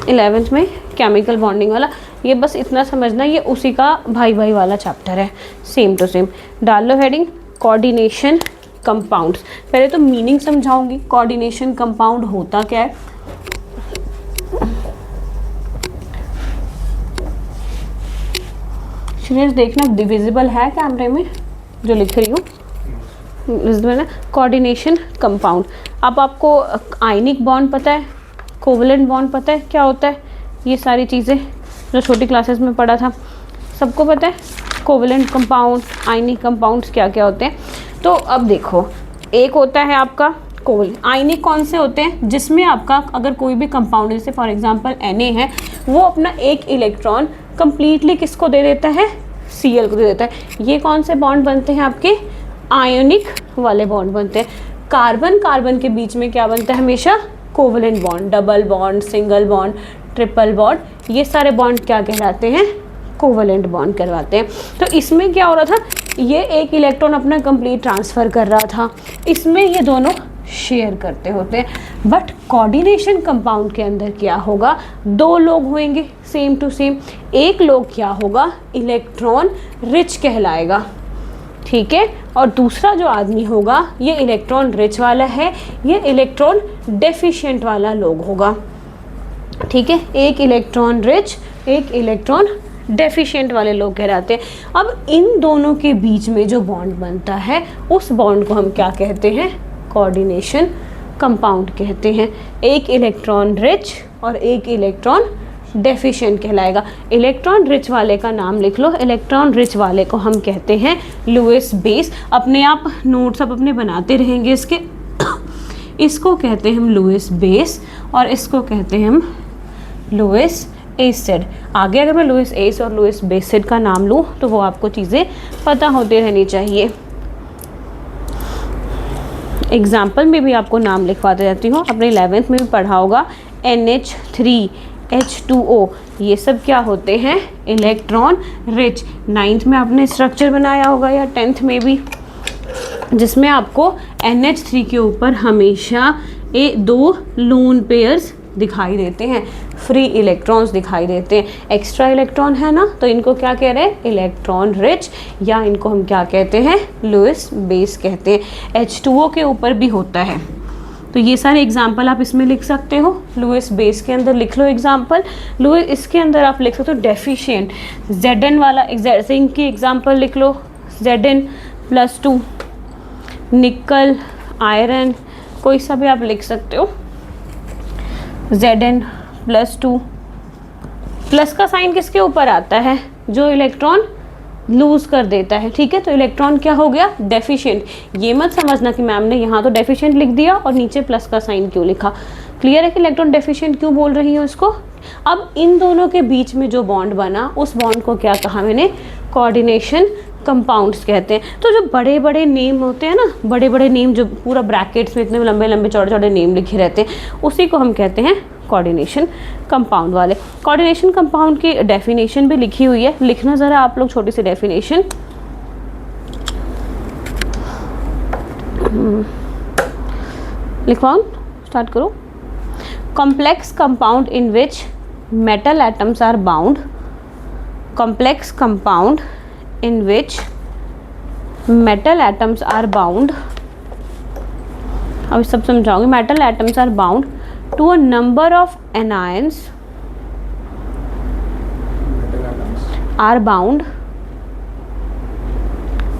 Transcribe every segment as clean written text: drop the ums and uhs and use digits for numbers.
11th में chemical bonding वाला, ये बस इतना समझना, ये उसी का भाई भाई वाला चैप्टर है, सेम टू सेम। डाल लो हेडिंग कोऑर्डिनेशन कंपाउंड्स। पहले तो मीनिंग समझाऊंगी, कोऑर्डिनेशन कंपाउंड होता क्या है। श्रेयस देखना डिविजिबल है कैमरे में जो लिख रही हूँ, ना कोऑर्डिनेशन कंपाउंड। अब आपको आयनिक बॉन्ड पता है, कोवलेंट बॉन्ड पता है क्या होता है, ये सारी चीज़ें जो छोटी क्लासेस में पढ़ा था सबको पता है। कोवलेंट कंपाउंड, आयनिक कंपाउंड्स क्या क्या होते हैं। तो अब देखो, एक होता है आपका कोवलेंट। आयनिक कौन से होते हैं, जिसमें आपका अगर कोई भी कंपाउंड, जैसे फॉर एग्जांपल Na है, वो अपना एक इलेक्ट्रॉन कंप्लीटली किसको दे देता है, Cl को दे देता है। ये कौन से बॉन्ड बनते हैं आपके, आयोनिक वाले बॉन्ड बनते हैं। कार्बन कार्बन के बीच में क्या बनता है हमेशा, covalent bond. Double bond, single bond, triple bond, ये सारे बॉन्ड क्या कहलाते हैं, कोवलेंट बॉन्ड करवाते हैं। तो इसमें क्या हो रहा था, ये एक इलेक्ट्रॉन अपना कंप्लीट ट्रांसफ़र कर रहा था, इसमें ये दोनों शेयर करते होते हैं। बट कोऑर्डिनेशन कंपाउंड के अंदर क्या होगा, दो लोग होंगे सेम टू सेम। एक लोग क्या होगा, इलेक्ट्रॉन रिच कहलाएगा, ठीक है, और दूसरा जो आदमी होगा ये इलेक्ट्रॉन रिच वाला है, ये इलेक्ट्रॉन डेफिशिएंट वाला लोग होगा, ठीक है। एक इलेक्ट्रॉन रिच, एक इलेक्ट्रॉन डेफिशिएंट वाले लोग कहलाते हैं। अब इन दोनों के बीच में जो बॉन्ड बनता है उस बॉन्ड को हम क्या कहते हैं, कोऑर्डिनेशन कंपाउंड कहते हैं। एक इलेक्ट्रॉन रिच और एक इलेक्ट्रॉन डेफिशिएंट कहलाएगा। इलेक्ट्रॉन रिच वाले का नाम लिख लो, इलेक्ट्रॉन रिच वाले को हम कहते हैं लुईस बेस। अपने आप नोट्स आप अपने बनाते रहेंगे इसके। इसको कहते हैं हम लुईस बेस और इसको कहते हैं हम लुईस एसिड। आगे अगर मैं लुईस एस और लुईस बेसिड का नाम लूँ तो वो आपको चीज़ें पता होती रहनी चाहिए। एग्जाम्पल में भी आपको नाम लिखवाते रहती हूँ, अपने 11th में भी पढ़ा होगा। NH3, H2O, ये सब क्या होते हैं, इलेक्ट्रॉन रिच। 9th में आपने स्ट्रक्चर बनाया होगा या 10th में भी, जिसमें आपको NH3 के ऊपर हमेशा दो लोन पेयर्स दिखाई देते हैं, फ्री इलेक्ट्रॉन्स दिखाई देते हैं। एक्स्ट्रा इलेक्ट्रॉन है ना, तो इनको क्या कह रहे हैं, इलेक्ट्रॉन रिच, या इनको हम क्या कहते हैं, लुईस बेस कहते हैं। H2O के ऊपर भी होता है। तो ये सारे एग्जाम्पल आप इसमें लिख सकते हो। लुईस बेस के अंदर लिख लो एग्जाम्पल। लुईस इसके अंदर आप लिख सकते हो डेफिशिएंट, Zn वाला जिंक की एग्जाम्पल लिख लो, Zn+2, निकल, आयरन, कोई सा भी आप लिख सकते हो, Zn+2। प्लस का साइन किसके ऊपर आता है, जो इलेक्ट्रॉन लूज कर देता है, ठीक है। तो इलेक्ट्रॉन क्या हो गया, डेफिशिएंट। ये मत समझना कि मैम ने यहाँ तो डेफिशिएंट लिख दिया और नीचे प्लस का साइन क्यों लिखा। क्लियर है कि इलेक्ट्रॉन डेफिशिएंट क्यों बोल रही हूँ इसको। अब इन दोनों के बीच में जो बॉन्ड बना उस बॉन्ड को क्या कहा मैंने, कोऑर्डिनेशन कंपाउंड्स कहते हैं। तो जो बड़े बड़े नेम होते हैं ना, बड़े बड़े नेम जो पूरा ब्रैकेट्स में इतने लंबे लंबे चौड़े चौड़े नेम लिखे रहते हैं, उसी को हम कहते हैं कोऑर्डिनेशन कंपाउंड वाले। कोऑर्डिनेशन कंपाउंड की डेफिनेशन भी लिखी हुई है, लिखना ज़रा आप लोग छोटी सी डेफिनेशन। लिखवाओ, स्टार्ट करो। Complex compound in which metal atoms are bound, complex compound in which metal atoms are bound, अब सब समझाऊंगी। metal atoms are bound to a number of anions, are bound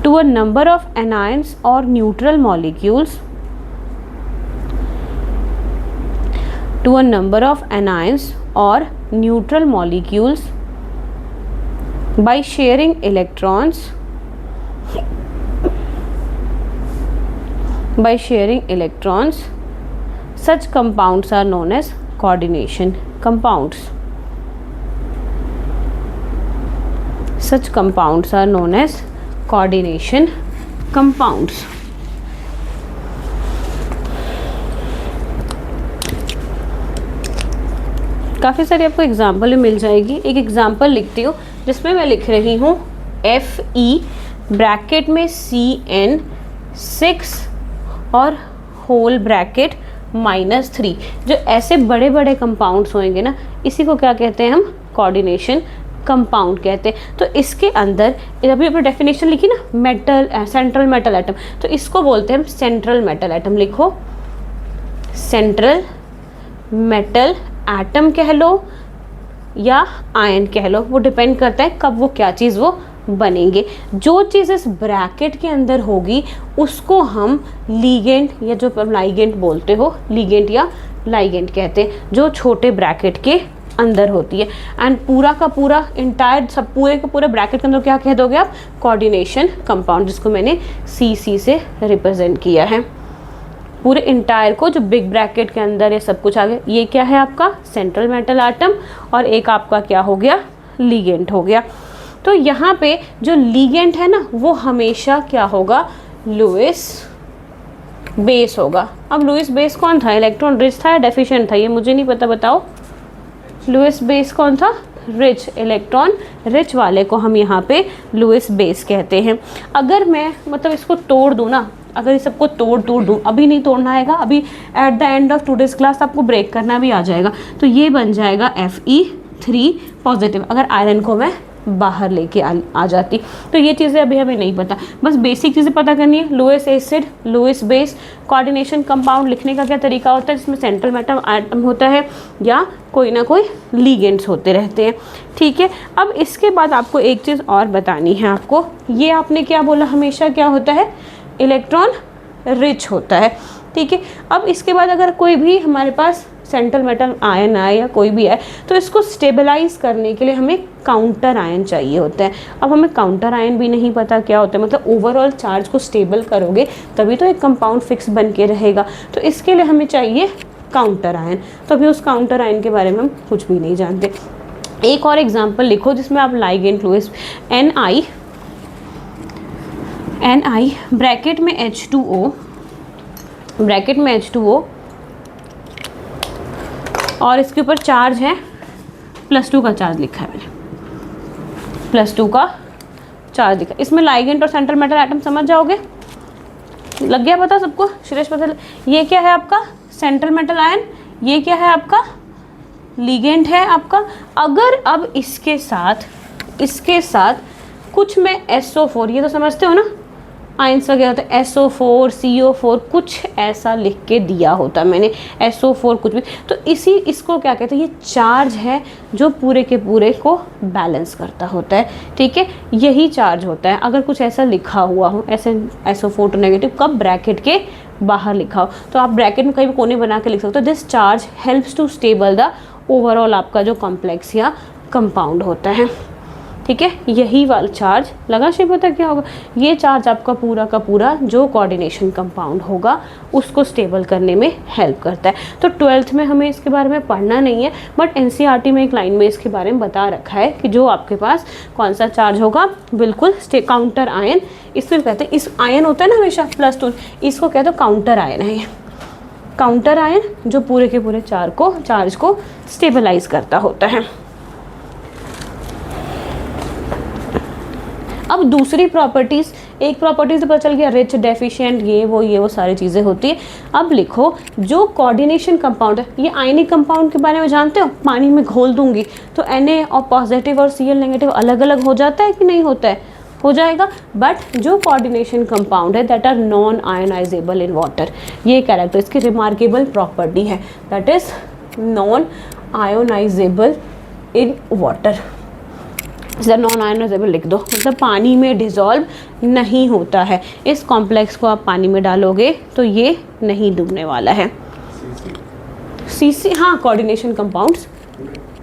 to a number of anions or neutral molecules, to a number of anions or neutral molecules by sharing electrons, by sharing electrons. Such compounds are known as coordination compounds. Such compounds are known as coordination compounds. काफ़ी सारी आपको example भी मिल जाएगी। एक example लिखती हूँ जिसमें मैं लिख रही हूँ Fe ब्रैकेट में Cn6 और होल ब्रैकेट -3। जो ऐसे बड़े बड़े कंपाउंड्स होंगे ना, इसी को क्या कहते हैं हम, कोऑर्डिनेशन कंपाउंड कहते हैं। तो इसके अंदर अभी अपनी डेफिनेशन लिखी ना, मेटल, सेंट्रल मेटल एटम, तो इसको बोलते हैं हम सेंट्रल मेटल एटम। लिखो, सेंट्रल मेटल एटम कह लो या आयन कह लो, वो डिपेंड करता है कब वो क्या चीज़ वो बनेंगे। जो चीज़ इस ब्रैकेट के अंदर होगी उसको हम लीगेंड या जो लाइगेंड बोलते हो, लीगेंड या लाइगेंड कहते हैं, जो छोटे ब्रैकेट के अंदर होती है। एंड पूरा का पूरा इंटायर सब पूरे का पूरे ब्रैकेट के अंदर क्या कह दोगे आप, कोऑर्डिनेशन कंपाउंड, जिसको मैंने CC से रिप्रेजेंट किया है। पूरे इंटायर को जो बिग ब्रैकेट के अंदर ये सब कुछ आ गया, ये क्या है आपका सेंट्रल मेटल एटम, और एक आपका क्या हो गया, लीगेंड हो गया। तो यहाँ पे जो लीगेंड है ना, वो हमेशा क्या होगा, लुईस बेस होगा। अब लुईस बेस कौन था, इलेक्ट्रॉन रिच था या डेफिशिएंट था, ये मुझे नहीं पता, बताओ। लुईस बेस कौन था, रिच, इलेक्ट्रॉन रिच वाले को हम यहाँ पे लुईस बेस कहते हैं। अगर मैं मतलब इसको तोड़ दूँ ना, अगर इस सबको तोड़ दूँ, अभी नहीं तोड़ना आएगा, अभी at the end of today's class आपको ब्रेक करना भी आ जाएगा, तो ये बन जाएगा Fe3 पॉजिटिव, अगर आयरन को मैं बाहर लेके आ जाती। तो ये चीज़ें अभी हमें नहीं पता, बस बेसिक चीज़ें पता करनी है। Lewis acid, Lewis base, coordination compound लिखने का क्या तरीका होता है, जिसमें सेंट्रल मेटल एटम होता है या कोई ना कोई लीगेंड्स होते रहते हैं, ठीक है। अब इसके बाद आपको एक चीज़ और बतानी है आपको, ये आपने क्या बोला, हमेशा क्या होता है, इलेक्ट्रॉन रिच होता है, ठीक है। अब इसके बाद अगर कोई भी हमारे पास सेंट्रल मेटल आयन आए या कोई भी है, तो इसको स्टेबलाइज करने के लिए हमें काउंटर आयन चाहिए होता है। अब हमें काउंटर आयन भी नहीं पता क्या होता है, मतलब ओवरऑल चार्ज को स्टेबल करोगे तभी तो एक कंपाउंड फिक्स बन के रहेगा, तो इसके लिए हमें चाहिए काउंटर आयन। तो अभी उस काउंटर आयन के बारे में हम कुछ भी नहीं जानते। एक और एग्जाम्पल लिखो जिसमें आप लाइगेंड लुईस Ni ब्रैकेट में H2O, ब्रैकेट में H2O, और इसके ऊपर चार्ज है +2 का चार्ज लिखा है मैंने, +2 का चार्ज लिखा। इसमें लाइगेंड और सेंट्रल मेटल एटम समझ जाओगे, लग गया पता सबको, सुरेश पता। ये क्या है आपका सेंट्रल मेटल आयन, ये क्या है आपका लीगेंड है आपका। अगर अब इसके साथ कुछ मैं SO4, ये तो समझते हो ना आयंस वगैरह होते हैं, SO4 CO4 कुछ ऐसा लिख के दिया होता है मैंने, SO4 कुछ भी, तो इसको क्या कहते हैं, ये चार्ज है जो पूरे के पूरे को बैलेंस करता होता है, ठीक है। यही चार्ज होता है। अगर कुछ ऐसा लिखा हुआ हो, ऐसे SO4 टू नेगेटिव, कब ब्रैकेट के बाहर लिखा हो, तो आप ब्रैकेट में कहीं भी कोने बना के लिख सकते हो, this charge helps to stable the overall आपका जो कॉम्प्लेक्स या कंपाउंड होता है, ठीक है। यही वाला चार्ज लगा से पता क्या होगा, ये चार्ज आपका पूरा का पूरा जो कोऑर्डिनेशन कंपाउंड होगा उसको स्टेबल करने में हेल्प करता है। तो 12th में हमें इसके बारे में पढ़ना नहीं है, बट NCERT में एक लाइन में इसके बारे में बता रखा है कि जो आपके पास कौन सा चार्ज होगा, बिल्कुल काउंटर आयन, इसको कहते हैं, इस आयन होता है ना हमेशा +2, इसको कहते हैं काउंटर आयन है। काउंटर आयन जो पूरे के पूरे चार्ज को स्टेबलाइज करता होता है। अब दूसरी प्रॉपर्टीज़, एक प्रॉपर्टीज़ तो पता चल गया, रिच, डेफिशिएंट, ये वो सारी चीज़ें होती है। अब लिखो जो कोऑर्डिनेशन कंपाउंड है, ये आयनिक कंपाउंड के बारे में जानते हो, पानी में घोल दूंगी तो Na और पॉजिटिव और Cl नेगेटिव अलग अलग हो जाता है कि नहीं होता है, हो जाएगा। बट जो कोऑर्डिनेशन कंपाउंड है that are non ionizable in water, ये कैरेक्टर इसकी रिमार्केबल प्रॉपर्टी है, that is non ionizable in water. Non ionizable लिख दो, मतलब पानी में डिज़ोल्व नहीं होता है। इस कॉम्प्लेक्स को आप पानी में डालोगे तो ये नहीं डूबने वाला है। CC, हाँ, कोऑर्डिनेशन कंपाउंड्स,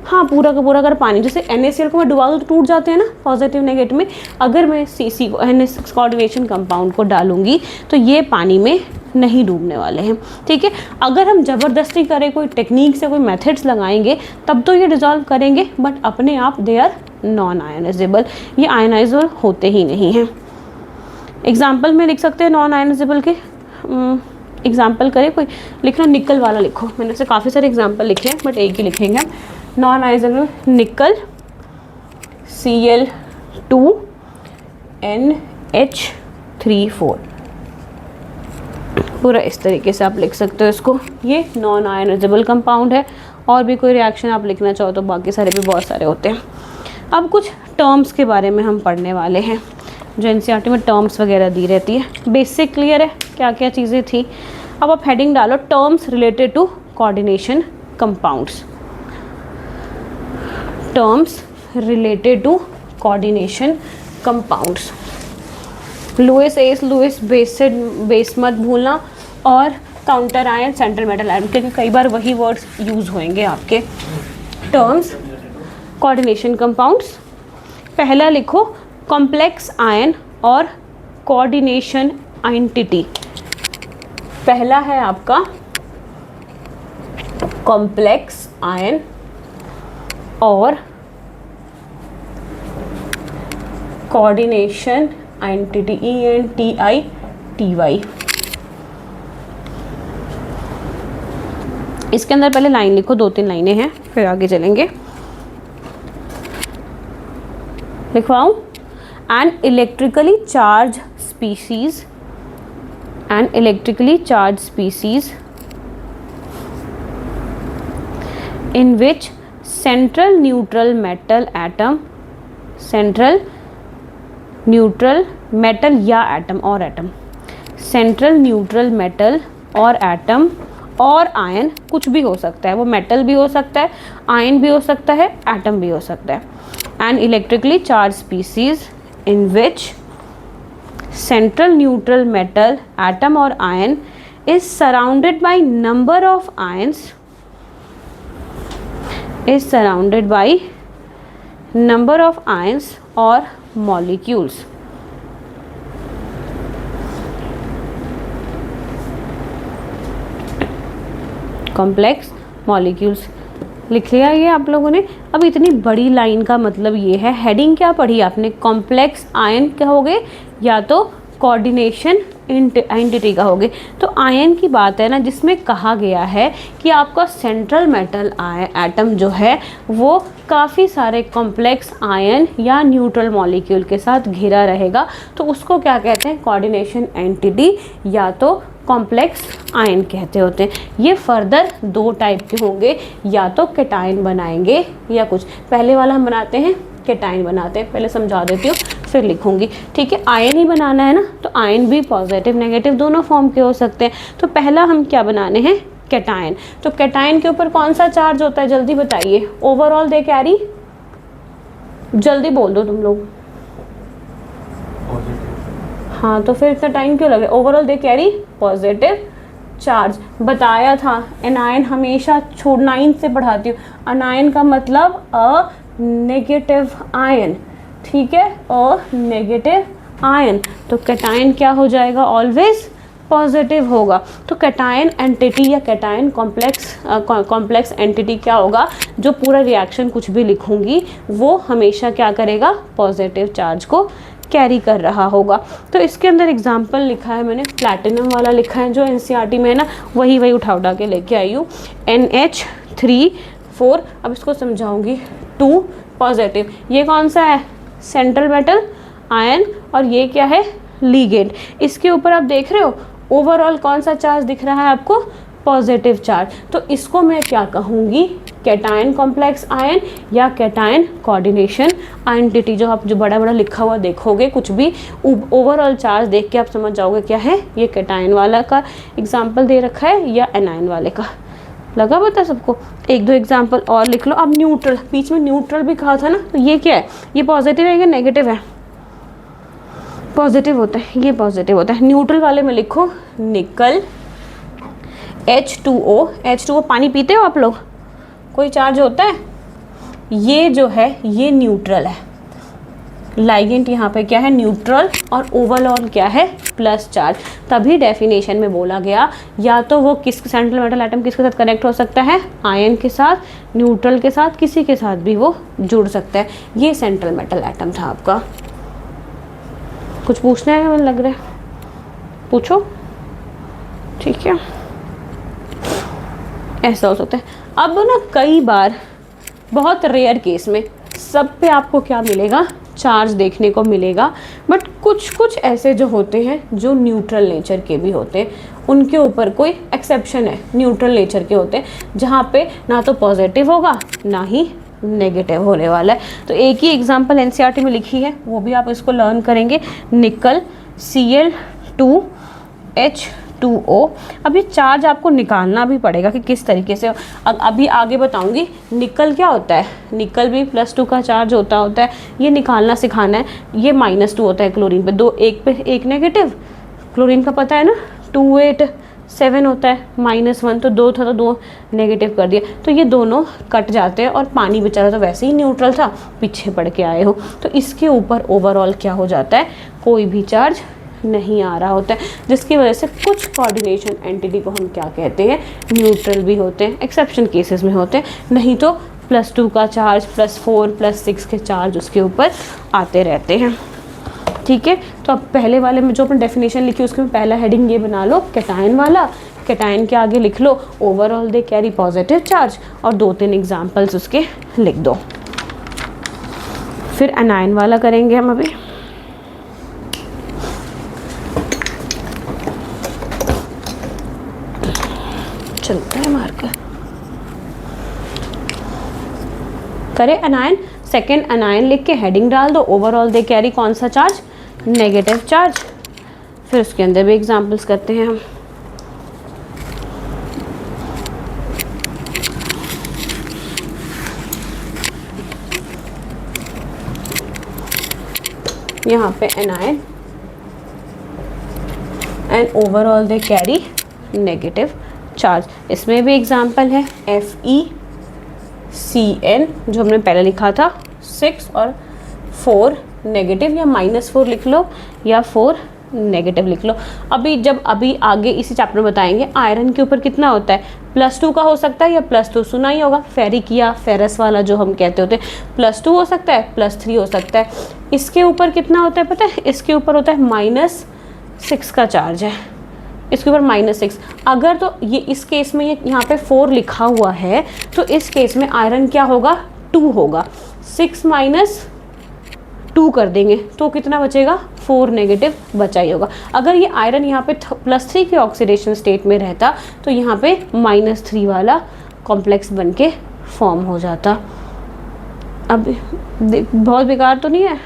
हाँ, पूरा का पूरा अगर पानी, जैसे NaCl को मैं डुबा दूँ तो टूट जाते हैं ना पॉजिटिव नेगेटिव में, अगर मैं CC को NH कोऑर्डिनेशन कंपाउंड को डालूंगी तो ये पानी में नहीं डूबने वाले हैं, ठीक है। अगर हम ज़बरदस्ती करें, कोई टेक्निक से कोई मेथड्स लगाएंगे तब तो ये डिज़ोल्व करेंगे, बट अपने आप दे आर नॉन आयनाइजेबल, ये आयनाइजेबल होते ही नहीं हैं। एग्जाम्पल में लिख सकते हैं नॉन आयनाइजेबल के, एग्जाम्पल करें कोई, लिखना निकल वाला लिखो, मैंने ऐसे काफ़ी सारे एग्जाम्पल लिखे हैं बट एक ही लिखेंगे हम। नॉन आयनाइजेबल निकल Cl2NH34, पूरा इस तरीके से आप लिख सकते हो इसको। ये नॉन आयनाइजेबल कंपाउंड है। और भी कोई रिएक्शन आप लिखना चाहो तो बाकी सारे भी बहुत सारे होते हैं। अब कुछ टर्म्स के बारे में हम पढ़ने वाले हैं, जो एनसीईआरटी में टर्म्स वगैरह दी रहती है। बेसिक क्लियर है क्या क्या चीज़ें थी। अब आप हेडिंग डालो terms related to coordination compounds. Terms related to coordination compounds. Lewis एस लुईस बेस मत भूलना, और counter ion, central metal ion, क्योंकि कई बार वही वर्ड्स यूज़ होंगे आपके। Terms coordination compounds. पहला लिखो कॉम्प्लेक्स आयन और कोऑर्डिनेशन एंटिटी। पहला है आपका कॉम्प्लेक्स आयन और कोऑर्डिनेशन एंटिटी, ENTITY। इसके अंदर पहले लाइन लिखो, 2-3 लाइनें हैं, फिर आगे चलेंगे। लिखवाऊं? An electrically charge species, an electrically charge species in which central neutral metal atom, central neutral metal या एटम और एटम, सेंट्रल न्यूट्रल मेटल और एटम और आयन, कुछ भी हो सकता है, वो मेटल भी हो सकता है, आयन भी हो सकता है, एटम भी हो सकता है। An electrically charge species in which central neutral metal atom और ion is surrounded by number of ions, is surrounded by number of ions or molecules। Complex molecules लिख लिया ये आप लोगों ने। अब इतनी बड़ी लाइन का मतलब ये है, हेडिंग क्या पढ़ी आपने? कॉम्प्लेक्स आयन क्या हो गए, या तो कोऑर्डिनेशन एंटिटी का हो गए। तो आयन की बात है ना, जिसमें कहा गया है कि आपका सेंट्रल मेटल एटम जो है वो काफ़ी सारे कॉम्प्लेक्स आयन या न्यूट्रल मॉलिक्यूल के साथ घिरा रहेगा, तो उसको क्या कहते हैं? कोऑर्डिनेशन एंटिटी या तो कॉम्प्लेक्स आयन कहते होते हैं। ये फर्दर 2 टाइप के होंगे, या तो कैटायन बनाएंगे या कुछ। पहले वाला हम बनाते हैं कैटायन बनाते हैं, पहले समझा देती हूँ फिर लिखूंगी, ठीक है। आयन ही बनाना है ना, तो आयन भी पॉजिटिव नेगेटिव दोनों फॉर्म के हो सकते हैं। तो पहला हम क्या बनाने हैं? कैटायन। तो कैटायन के ऊपर कौन सा चार्ज होता है, जल्दी बताइए। ओवरऑल दे कैरी, जल्दी बोल दो तुम लोग। हाँ, तो फिर कैटायन क्यों लगे? Overall they carry positive charge. बताया था एनायन हमेशा छोड़ 9 से पढ़ाती हूँ। अनायन का मतलब अ नेगेटिव आयन, ठीक है, अ नेगेटिव आयन। तो कैटायन क्या हो जाएगा? ऑलवेज पॉजिटिव होगा। तो कैटायन एंटिटी या कैटायन कॉम्प्लेक्स एंटिटी क्या होगा? जो पूरा रिएक्शन कुछ भी लिखूंगी वो हमेशा क्या करेगा? पॉजिटिव चार्ज को कैरी कर रहा होगा। तो इसके अंदर एग्जाम्पल लिखा है मैंने, प्लैटिनम वाला लिखा है जो एनसीईआरटी में है ना, वही उठा के लेके आई हूँ। NH3 अब इसको समझाऊंगी। 2 पॉजिटिव, ये कौन सा है? सेंट्रल मेटल आयन, और ये क्या है? लीगेंड। इसके ऊपर आप देख रहे हो ओवरऑल कौन सा चार्ज दिख रहा है आपको? Positive charge. तो इसको मैं क्या कहूँगी? कैटायन कॉम्प्लेक्स आयन या कैटायन कोऑर्डिनेशन एंटिटी। जो आप जो बड़ा बड़ा लिखा हुआ देखोगे, कुछ भी ओवरऑल चार्ज देख के आप समझ जाओगे क्या है, ये कैटायन वाला का एग्जाम्पल दे रखा है या एनायन वाले का। लगा पता सबको? 1-2 एग्जाम्पल और लिख लो। अब न्यूट्रल, बीच में न्यूट्रल भी कहा था ना, तो ये क्या है? ये पॉजिटिव है या नेगेटिव है? पॉजिटिव होता है, ये पॉजिटिव होता है। न्यूट्रल वाले में लिखो निकल H2O। H2O पानी पीते हो आप लोग? कोई चार्ज होता है? ये जो है ये न्यूट्रल है, लाइगेंट यहाँ पे क्या है? न्यूट्रल, और ओवरऑल क्या है? Plus charge. तभी डेफिनेशन में बोला गया या तो वो किस सेंट्रल मेटल एटम किसके साथ कनेक्ट हो सकता है? आयन के साथ, न्यूट्रल के साथ, किसी के साथ भी वो जुड़ सकता है। ये सेंट्रल मेटल एटम था आपका। कुछ पूछना है? मुझे लग रहा है पूछो, ठीक है। ऐसा हो सकता है। अब ना कई बार बहुत रेयर केस में सब पे आपको क्या मिलेगा? चार्ज देखने को मिलेगा, बट कुछ कुछ ऐसे जो होते हैं जो न्यूट्रल नेचर के भी होते हैं, उनके ऊपर कोई एक्सेप्शन है, न्यूट्रल नेचर के होते हैं जहाँ पे ना तो पॉजिटिव होगा ना ही नेगेटिव होने वाला है। तो एक ही एग्जांपल एनसीईआरटी में लिखी है, वो भी आप इसको लर्न करेंगे, निकल Cl2H2O। अब ये चार्ज आपको निकालना भी पड़ेगा कि किस तरीके से, अभी आगे बताऊंगी। निकल क्या होता है, निकल भी +2 का चार्ज होता है, ये निकालना सिखाना है। ये -2 होता है क्लोरीन पे, दो एक पे एक नेगेटिव, क्लोरीन का पता है ना 287 होता है, -1 तो 2 था तो 2 नेगेटिव कर दिया, तो ये दोनों कट जाते हैं और पानी बेचारा तो वैसे ही न्यूट्रल था, पीछे पड़ के आए हो, तो इसके ऊपर ओवरऑल क्या हो जाता है, कोई भी चार्ज नहीं आ रहा होता है, जिसकी वजह से कुछ कोऑर्डिनेशन एंटिटी को हम क्या कहते हैं, न्यूट्रल भी होते हैं, एक्सेप्शन केसेस में होते हैं, नहीं तो +2 का चार्ज +4 +6 के चार्ज उसके ऊपर आते रहते हैं। ठीक है, तो अब पहले वाले में जो अपन डेफिनेशन लिखी उसके में पहला हेडिंग ये बना लो कैटायन वाला, कैटायन के आगे लिख लो overall they carry positive charge, और 2-3 एग्जाम्पल्स उसके लिख दो। फिर एनायन वाला करेंगे हम अभी। चलता है मार्कर, करें एनायन, सेकेंड एनायन लिख के हेडिंग डाल दो, ओवरऑल दे कैरी कौन सा चार्ज, नेगेटिव चार्ज। फिर उसके अंदर भी एग्जाम्पल्स करते हैं हम। यहाँ पे anion and overall they carry negative charge, इसमें भी एग्जाम्पल है FeCN जो हमने पहले लिखा था 6 और 4 नेगेटिव, या -4 लिख लो या 4 नेगेटिव लिख लो। अभी आगे इसी चैप्टर में बताएंगे आयरन के ऊपर कितना होता है, +2 का हो सकता है या +2, सुना ही होगा फेरिक या फेरस वाला जो हम कहते होते हैं, +2 हो सकता है +3 हो सकता है। इसके ऊपर कितना होता है पता है, इसके ऊपर होता है -6 का चार्ज है, इसके ऊपर -6। अगर तो ये इस केस में ये यहाँ पे 4 लिखा हुआ है, तो इस केस में आयरन क्या होगा, 2 होगा, 6 - 2 कर देंगे तो कितना बचेगा, 4 नेगेटिव बचा ही होगा। अगर ये आयरन यहाँ पे +3 के ऑक्सीडेशन स्टेट में रहता तो यहाँ पे -3 वाला कॉम्प्लेक्स बन के फॉर्म हो जाता। अब बहुत बेकार तो नहीं है,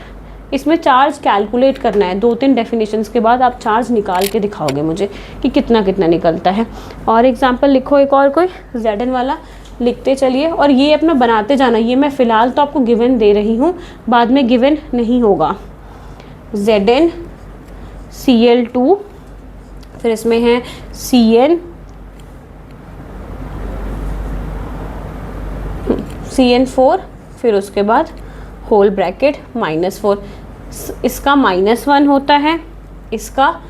इसमें चार्ज कैलकुलेट करना है, 2-3 डेफिनेशंस के बाद आप चार्ज निकाल के दिखाओगे मुझे कि कितना कितना निकलता है। और एग्जांपल लिखो एक और कोई, Zn वाला लिखते चलिए और ये अपना बनाते जाना। ये मैं फ़िलहाल तो आपको गिवन दे रही हूँ, बाद में गिवन नहीं होगा। Zn Cl2, फिर इसमें है CN4, फिर उसके बाद होल ब्रैकेट -4, इसका -1 होता है, इसका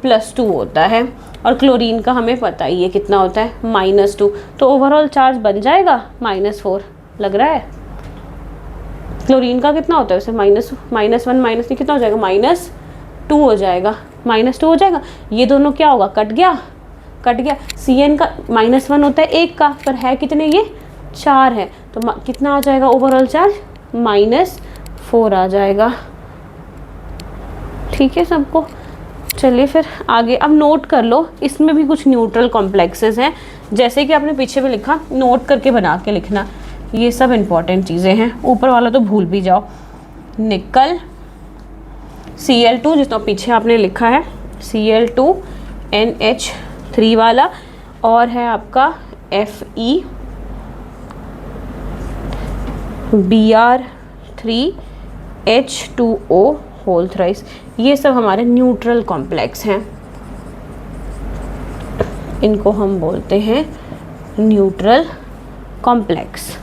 +2 होता है, और क्लोरीन का हमें पता ही है कितना होता है, -2। तो ओवरऑल चार्ज बन जाएगा -4 लग रहा है। क्लोरीन का कितना होता है वैसे, -1 कितना हो जाएगा, -2 हो जाएगा, -2 हो जाएगा। ये दोनों क्या होगा, कट गया। Cn का -1 होता है 1 का, पर है कितने, ये 4 है, तो कितना आ जाएगा ओवरऑल चार्ज, -4 आ जाएगा। ठीक है सबको, चलिए फिर आगे। अब नोट कर लो, इसमें भी कुछ न्यूट्रल कॉम्प्लेक्सेस हैं, जैसे कि आपने पीछे में लिखा, नोट करके बना के लिखना, ये सब इंपॉर्टेंट चीज़ें हैं, ऊपर वाला तो भूल भी जाओ। निकल Cl2 जितना पीछे आपने लिखा है, Cl2NH3 वाला, और है आपका FeBr3H2O होल थ्राइस। ये सब हमारे न्यूट्रल कॉम्प्लेक्स हैं, इनको हम बोलते हैं न्यूट्रल कॉम्प्लेक्स।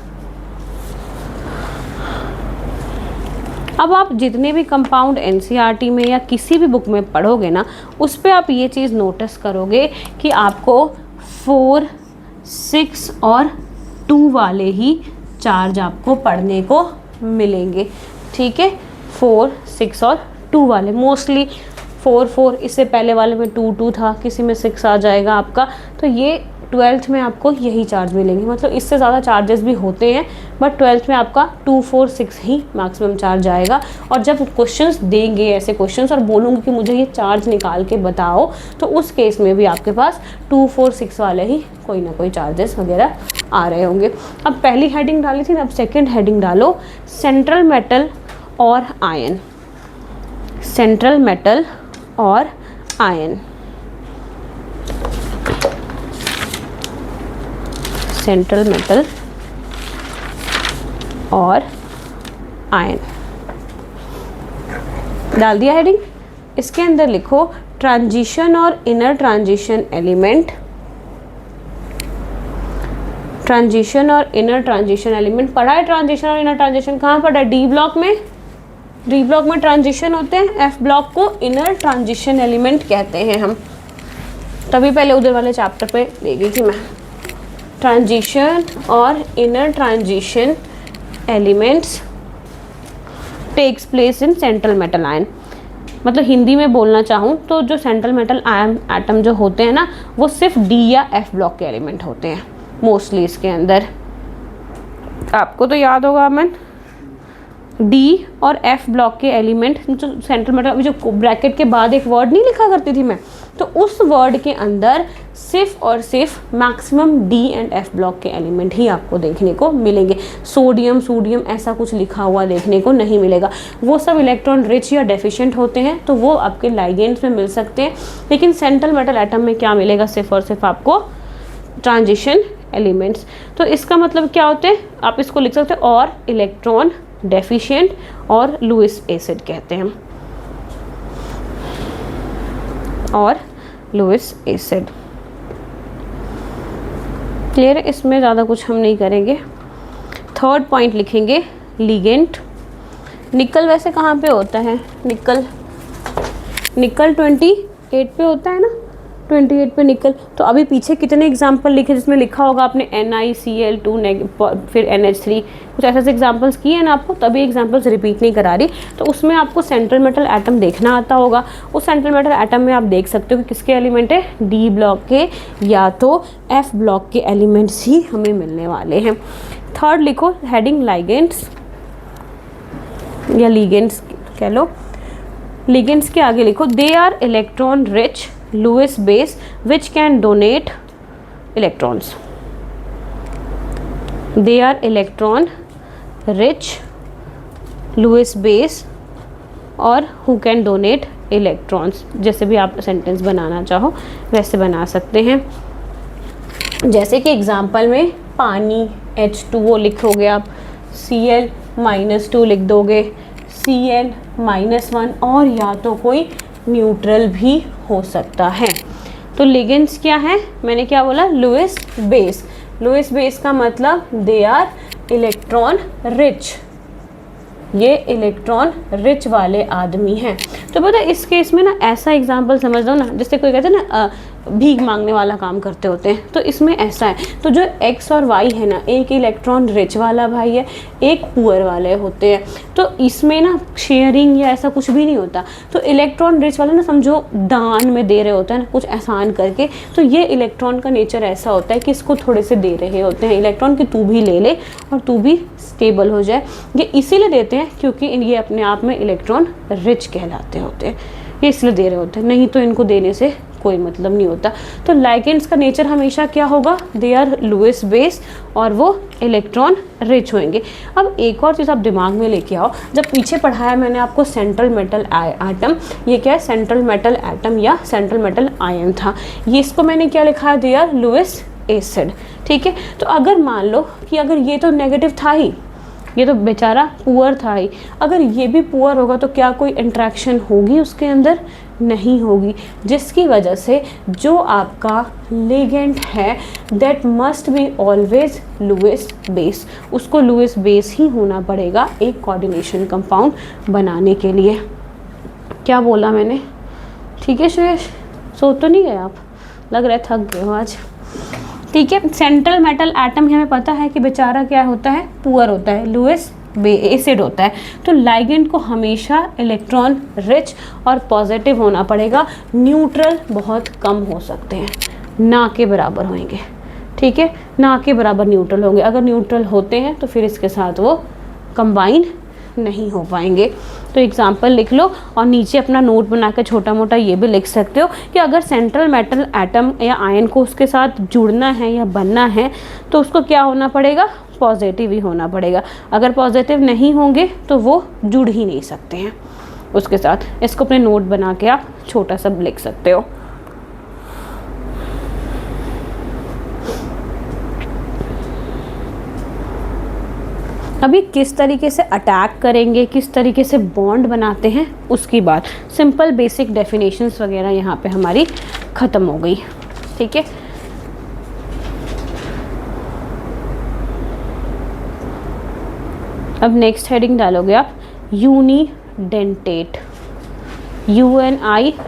अब आप जितने भी कंपाउंड एनसीईआरटी में या किसी भी बुक में पढ़ोगे ना, उस पे आप ये चीज़ नोटिस करोगे कि आपको 4, 6 और 2 वाले ही चार्ज आपको पढ़ने को मिलेंगे। ठीक है, 4, 6 और 2 वाले, मोस्टली 4, 4, इससे पहले वाले में 2, 2 था, किसी में 6 आ जाएगा आपका, तो ये ट्वेल्थ में आपको यही चार्ज मिलेंगे, मतलब इससे ज़्यादा चार्जेस भी होते हैं, बट ट्वेल्थ में आपका 246 ही मैक्सिमम चार्ज आएगा। और जब क्वेश्चंस देंगे ऐसे क्वेश्चंस और बोलूँगी कि मुझे ये चार्ज निकाल के बताओ, तो उस केस में भी आपके पास 246 वाले ही कोई ना कोई चार्जेस वगैरह आ रहे होंगे। अब पहली हेडिंग डाली थी ना, अब सेकेंड हेडिंग डालो, सेंट्रल मेटल और आयन। सेंट्रल मेटल और आयन, सेंट्रल मेटल और आयन डाल दिया हेडिंग। इसके अंदर लिखो ट्रांजिशन और इनर ट्रांजिशन एलिमेंट। ट्रांजिशन और इनर ट्रांजिशन एलिमेंट पढ़ा है। ट्रांजिशन और इनर ट्रांजिशन कहाँ पढ़ा है? डी ब्लॉक में। डी ब्लॉक में ट्रांजिशन होते हैं, एफ ब्लॉक को इनर ट्रांजिशन एलिमेंट कहते हैं हम। तभी पहले उधर वाले चैप्टर पे ले गई थी मैं। ट्रांजिशन और inner transition elements takes place in central metal ion. मतलब हिंदी में बोलना चाहूँ तो जो सेंट्रल मेटल आयन एटम जो होते हैं ना, वो सिर्फ डी या एफ ब्लॉक के एलिमेंट होते हैं मोस्टली इसके अंदर। आपको तो याद होगा मैन, डी और एफ ब्लॉक के एलिमेंट जो सेंट्रल मेटल, जो ब्रैकेट के बाद एक वर्ड नहीं लिखा करती थी मैं, तो उस वर्ड के अंदर सिर्फ और सिर्फ maximum D and F block के एलिमेंट ही आपको देखने को मिलेंगे। सोडियम सोडियम ऐसा कुछ लिखा हुआ देखने को नहीं मिलेगा। वो सब इलेक्ट्रॉन रिच या डेफिशिएंट होते हैं, तो वो आपके लाइगेंड्स में मिल सकते हैं। लेकिन सेंट्रल मेटल एटम में क्या मिलेगा? सिर्फ और सिर्फ आपको ट्रांजिशन एलिमेंट्स। तो इसका मतलब क्या होते हैं? आप इसको लिख सकते हैं और इलेक्ट्रॉन डेफिशिएंट और लुईस एसिड कहते हैं, और लुईस एसिड। क्लियर है? इसमें ज़्यादा कुछ हम नहीं करेंगे। थर्ड पॉइंट लिखेंगे लिगेंड। निकल वैसे कहाँ पे होता है? निकल 28 पे होता है ना, 28 पे निकल। तो अभी पीछे कितने एग्जाम्पल लिखे जिसमें लिखा होगा आपने NiCl2 फिर NH3, कुछ ऐसे एग्जाम्पल्स किए हैं ना आपको, तभी एग्जाम्पल्स रिपीट नहीं करा रही। तो उसमें आपको सेंट्रल मेटल एटम देखना आता होगा। उस सेंट्रल मेटल एटम में आप देख सकते हो कि किसके एलिमेंट है? डी ब्लॉक के या तो एफ ब्लॉक के एलिमेंट्स ही हमें मिलने वाले हैं। थर्ड लिखो हेडिंग लाइगेंड्स या लिगेंड्स कह लो। लिगेंड्स के आगे लिखो they are electron rich Lewis base which can donate electrons. They are electron rich Lewis base और who can donate electrons। जैसे भी आप सेंटेंस बनाना चाहो वैसे बना सकते हैं। जैसे कि एग्जाम्पल में पानी H2O लिखोगे आप, Cl-2 लिख दोगे, Cl-1, और या तो कोई न्यूट्रल भी हो सकता है। तो लिगेंड्स क्या है? मैंने क्या बोला? Lewis base. लुईस बेस का मतलब दे आर इलेक्ट्रॉन रिच, ये इलेक्ट्रॉन रिच वाले आदमी हैं। तो पता है इस केस में ना ऐसा एग्जाम्पल समझ लो ना, जैसे कोई कहते हैं ना भीख मांगने वाला काम करते होते हैं, तो इसमें ऐसा है। तो जो एक्स और वाई है ना, एक इलेक्ट्रॉन रिच वाला भाई है, एक पुअर वाले होते हैं। तो इसमें ना शेयरिंग या ऐसा कुछ भी नहीं होता। तो इलेक्ट्रॉन रिच वाले ना समझो दान में दे रहे होते हैं ना, कुछ एहसान करके। तो ये इलेक्ट्रॉन का नेचर ऐसा होता है कि इसको थोड़े से दे रहे होते हैं इलेक्ट्रॉन, कि तू भी ले ले और तू भी स्टेबल हो जाए। ये इसीलिए देते हैं क्योंकि ये अपने आप में इलेक्ट्रॉन रिच कहलाते होते हैं, ये इसलिए दे रहे होते हैं, नहीं तो इनको देने से कोई मतलब नहीं होता। तो लाइगेंड्स का नेचर हमेशा क्या होगा? दे आर लुईस बेस और वो इलेक्ट्रॉन रिच होंगे। अब एक और चीज़ आप दिमाग में लेके आओ, जब पीछे पढ़ाया मैंने आपको सेंट्रल मेटल एटम, ये क्या है? सेंट्रल मेटल एटम या सेंट्रल मेटल आयन था। ये इसको मैंने क्या लिखा है? They are Lewis acid. ठीक है, तो अगर मान लो कि अगर ये तो नेगेटिव था ही, ये तो बेचारा पुअर था ही, अगर ये भी पुअर होगा तो क्या कोई इंट्रैक्शन होगी उसके अंदर? नहीं होगी, जिसकी वजह से जो आपका लिगेंड है that must be always Lewis base, उसको लुईस बेस ही होना पड़ेगा एक कोऑर्डिनेशन कंपाउंड बनाने के लिए। क्या बोला मैंने? ठीक है श्रेयस, सो तो नहीं गए आप? लग रहा है थक गए हो आज। ठीक है, सेंट्रल मेटल एटम हमें पता है कि बेचारा क्या होता है? पुअर होता है, लुईस एसिड होता है। तो लाइगेंड को हमेशा इलेक्ट्रॉन रिच और पॉजिटिव होना पड़ेगा, न्यूट्रल बहुत कम हो सकते हैं, ना के बराबर होंगे। ठीक है, ना के बराबर न्यूट्रल होंगे। अगर न्यूट्रल होते हैं तो फिर इसके साथ वो कंबाइन नहीं हो पाएंगे। तो एग्जाम्पल लिख लो और नीचे अपना नोट बना के छोटा मोटा ये भी लिख सकते हो कि अगर सेंट्रल मेटल एटम या आयन को उसके साथ जुड़ना है या बनना है तो उसको क्या होना पड़ेगा, पॉजिटिव ही होना पड़ेगा। अगर पॉजिटिव नहीं होंगे तो वो जुड़ ही नहीं सकते हैं उसके साथ। इसको अपने नोट बना के आप छोटा सा लिख सकते हो। अभी किस तरीके से अटैक करेंगे, किस तरीके से बॉन्ड बनाते हैं उसकी बात, सिंपल बेसिक डेफिनेशंस वगैरह यहाँ पे हमारी ख़त्म हो गई। ठीक है, अब नेक्स्ट हेडिंग डालोगे आप यूनिडेंटेट, UNIDENTED।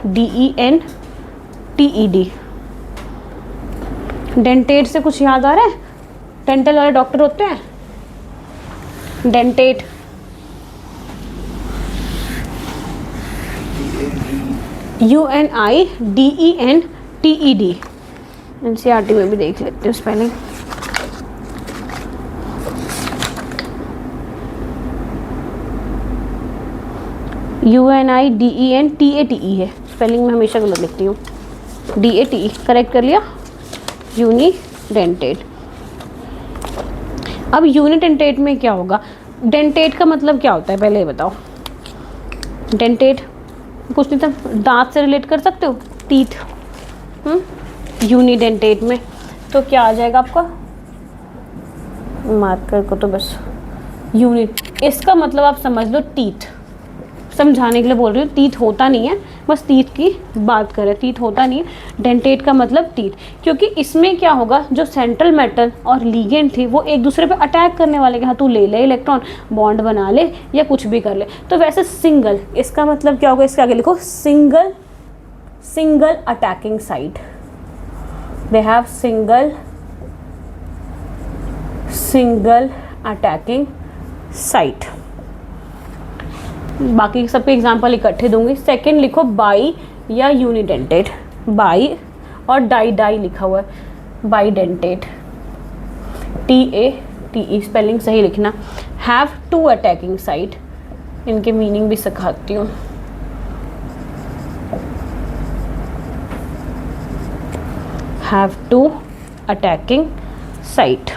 डेंटेट से कुछ याद आ रहा है? डेंटल वाले डॉक्टर होते हैं, डेंटेट। UNIDENTED। NCERT में भी देख लेते हैं स्पेलिंग। UNIDENTATE है, स्पेलिंग में हमेशा गलत लिखती हूँ। DATE करेक्ट कर लिया, यूनिडेंटेट। अब यूनिडेंटेट में क्या होगा, डेंटेट का मतलब क्या होता है पहले ये बताओ। डेंटेट कुछ नहीं था, दांत से रिलेट कर सकते हो, टीथ। यूनिडेंटेट में तो क्या आ जाएगा आपका, मार्कर को तो बस यूनिट, इसका मतलब आप समझ लो टीथ। समझाने के लिए बोल रही हूँ, टीथ होता नहीं है, बस टीथ की बात करें, टीथ होता नहीं है। डेंटेट का मतलब टीथ, क्योंकि इसमें क्या होगा, जो सेंट्रल मेटल और लीगेंड थी वो एक दूसरे पे अटैक करने वाले, कि हाँ तू ले ले इलेक्ट्रॉन, बॉन्ड बना ले या कुछ भी कर ले। तो वैसे सिंगल, इसका मतलब क्या होगा, इसके आगे लिखो single, single attacking site. They have single attacking site. बाकी सबके एग्जाम्पल इकट्ठे दूंगी। सेकंड लिखो बाई या यूनिडेंटेट, बाई और डाई, डाई लिखा हुआ है, बाईडेंटेट, TATE स्पेलिंग सही लिखना। हैव टू अटैकिंग साइट, इनके मीनिंग भी सिखाती हूँ। Have two attacking site.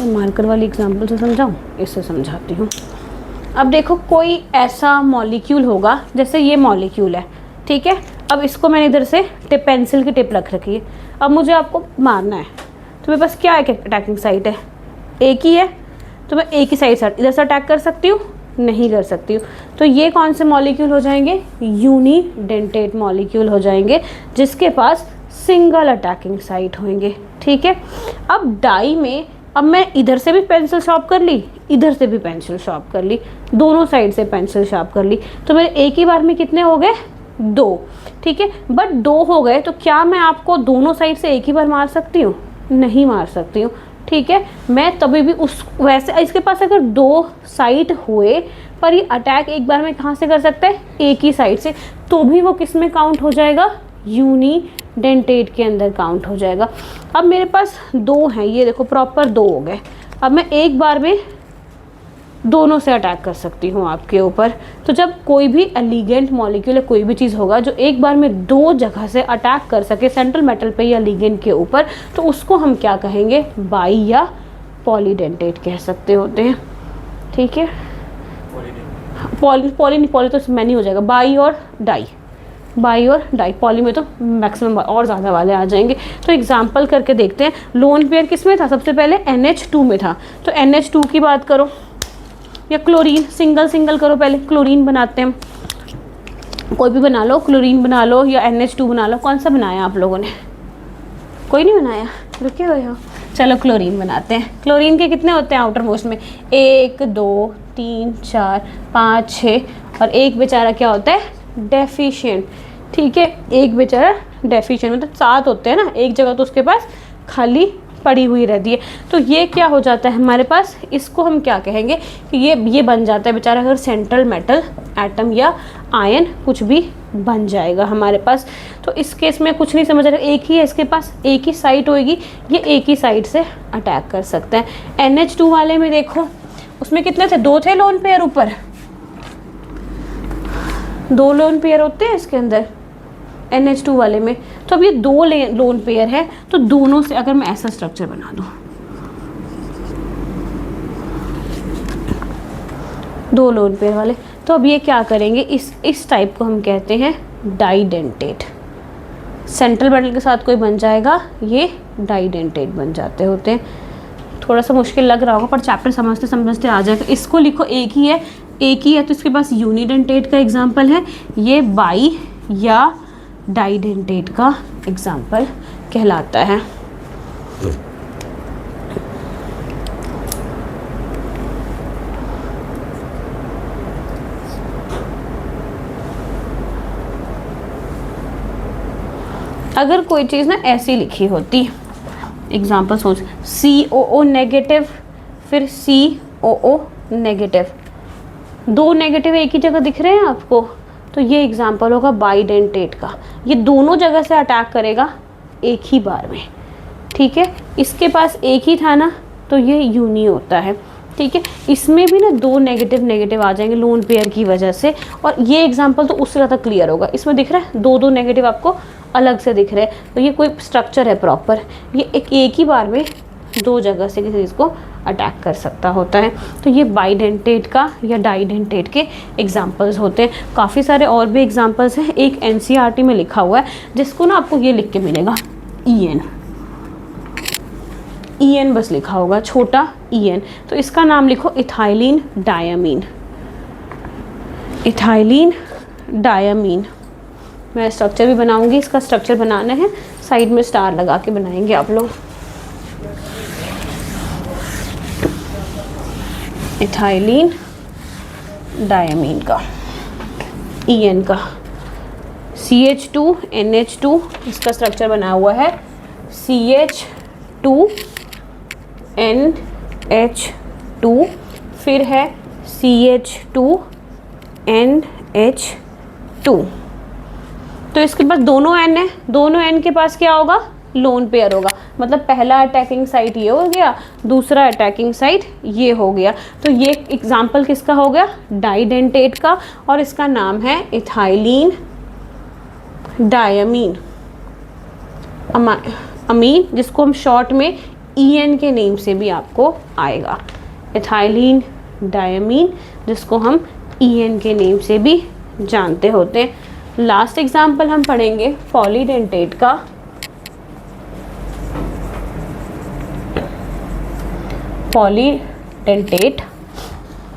Marker वाली एग्जाम्पल से समझाऊँ, इससे समझाती हूँ। अब देखो कोई ऐसा मॉलिक्यूल होगा, जैसे ये मॉलिक्यूल है, ठीक है। अब इसको मैंने इधर से टिप, पेंसिल की टिप रख रखी है। अब मुझे आपको मारना है, तो मेरे पास क्या है, अटैकिंग साइट है, एक ही है, तो मैं एक ही साइड से इधर से अटैक कर सकती हूँ, नहीं कर सकती हूँ। तो ये कौन से मॉलिक्यूल हो जाएंगे, यूनिडेंटेट मॉलिक्यूल हो जाएंगे, जिसके पास सिंगल अटैकिंग साइट होंगे, ठीक है। अब डाई में, अब मैं इधर से भी पेंसिल शार्प कर ली, इधर से भी पेंसिल शार्प कर ली, दोनों साइड से पेंसिल शार्प कर ली, तो मेरे एक ही बार में कितने हो गए, 2, ठीक है। बट 2 हो गए, तो क्या मैं आपको दोनों साइड से एक ही बार मार सकती हूँ, नहीं मार सकती हूँ, ठीक है। मैं तभी भी उस, वैसे इसके पास अगर 2 साइड हुए पर ये अटैक एक बार में कहाँ से कर सकता है, एक ही साइड से, तो भी वो किस में काउंट हो जाएगा, यूनिडेंटेट के अंदर काउंट हो जाएगा। अब मेरे पास 2 हैं, ये देखो प्रॉपर 2 हो गए। अब मैं एक बार में दोनों से अटैक कर सकती हूँ आपके ऊपर। तो जब कोई भी लीगेंड मॉलिक्यूल या कोई भी चीज़ होगा जो एक बार में 2 जगह से अटैक कर सके सेंट्रल मेटल पे या लीगेंड के ऊपर, तो उसको हम क्या कहेंगे, बाई या पॉलीडेंटेट कह सकते होते हैं, ठीक है। पॉली तो मैनी हो जाएगा, बाई और डाई, बाई और डाई। पॉली में तो मैक्सिमम और ज़्यादा वाले आ जाएंगे। तो एग्जांपल करके देखते हैं। लोन पेयर किस में था, सबसे पहले NH2 में था, तो NH2 की बात करो, या क्लोरीन, सिंगल सिंगल करो, पहले क्लोरीन बनाते हैं, कोई भी बना लो, क्लोरीन बना लो या NH2 बना लो। कौन सा बनाया आप लोगों ने, कोई नहीं बनाया, रुके हुए हो। चलो क्लोरीन बनाते हैं। क्लोरीन के कितने होते हैं आउटर मोस्ट में, 1 2 3 4 5 6, और एक बेचारा क्या होता है, डेफिशिएंट, ठीक है। एक बेचारा डेफिशिएंट, मतलब 7 होते हैं ना एक जगह, तो उसके पास खाली पड़ी हुई रहती है। तो ये क्या हो जाता है हमारे पास, इसको हम क्या कहेंगे कि ये बन जाता है बेचारा अगर सेंट्रल मेटल एटम या आयन कुछ भी बन जाएगा हमारे पास। तो इस केस में कुछ नहीं समझ रहा, एक ही है इसके पास, एक ही साइड होएगी, ये एक ही साइड से अटैक कर सकता है। NH2 वाले में देखो उसमें कितने थे, 2 थे लोन पेयर, ऊपर 2 लोन पेयर होते हैं इसके अंदर NH2 वाले में। तो अब ये 2 लोन पेयर है, तो दोनों से अगर मैं ऐसा स्ट्रक्चर बना दूं, 2 लोन पेयर वाले, तो अब ये क्या करेंगे, इस टाइप को हम कहते हैं डाइडेंटेट। सेंट्रल मेटल के साथ कोई बन जाएगा, ये डाइडेंटेट बन जाते होते हैं। थोड़ा सा मुश्किल लग रहा होगा पर चैप्टर समझते समझते आ जाएगा। इसको लिखो, एक ही है तो इसके पास यूनिडेंटेट का एग्जाम्पल है, ये बाई या डाइडेंटेट का एग्जाम्पल कहलाता है। अगर कोई चीज़ ना ऐसी लिखी होती, एग्जाम्पल सोच, COO नेगेटिव फिर COO नेगेटिव, 2 नेगेटिव एक ही जगह दिख रहे हैं आपको, तो ये एग्जाम्पल होगा बाइडेंटेट का। ये दोनों जगह से अटैक करेगा एक ही बार में, ठीक है। इसके पास एक ही था ना, तो ये यूनी होता है, ठीक है। इसमें भी ना 2 नेगेटिव आ जाएंगे लोन पेयर की वजह से, और ये एग्जाम्पल तो उससे ज़्यादा क्लियर होगा। इसमें दिख रहा है 2 नेगेटिव आपको अलग से दिख रहे हैं, तो ये कोई स्ट्रक्चर है प्रॉपर, ये एक ही बार में 2 जगह से किसी चीज़ को अटैक कर सकता होता है। तो ये बाइडेंटेट का या डाइडेंटेट के एग्जाम्पल्स होते हैं। काफ़ी सारे और भी एग्जाम्पल्स हैं, एक NCERT में लिखा हुआ है जिसको ना आपको ये लिख के मिलेगा, EN बस लिखा होगा, छोटा EN। तो इसका नाम लिखो इथाइलिन डायमीन। इथाइलिन डायमीन, मैं स्ट्रक्चर भी बनाऊंगी, इसका स्ट्रक्चर बनाना है, साइड में स्टार लगा के बनाएंगे आप लोग। इथाइलिन डायमीन का, EN का, CH2 NH2, इसका स्ट्रक्चर बना हुआ है CH2 NH2, फिर है CH2 NH2। तो इसके पास दोनों N है, दोनों N के पास क्या होगा, लोन पेयर होगा, मतलब पहला अटैकिंग साइट ये हो गया, दूसरा अटैकिंग साइट ये हो गया। तो ये एग्जाम्पल किसका हो गया, डाइडेंटेट का, और इसका नाम है इथाइलिन डायमीन अमीन, जिसको हम शॉर्ट में EN के नेम से भी आपको आएगा, इथाइलिन डायमीन, जिसको हम EN के नेम से भी जानते होते हैं। लास्ट एग्जाम्पल हम पढ़ेंगे पॉलीडेंटेट का। पॉलीडेंटेट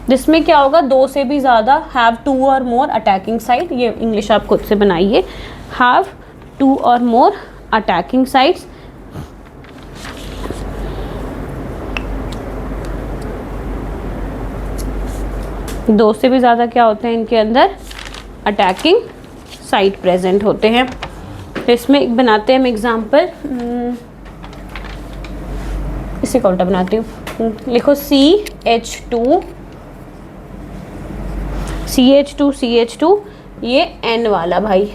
जिसमें क्या होगा, 2 से भी ज़्यादा, have 2 or more attacking site, ये इंग्लिश आप खुद से बनाइए, have 2 or more attacking sites. दो से भी ज़्यादा क्या होते हैं इनके अंदर, अटैकिंग साइट प्रेजेंट होते हैं। तो इसमें बनाते हैं हम एग्जाम्पल, इसी का उल्टा बनाती हूँ, लिखो CH2 ये N वाला भाई,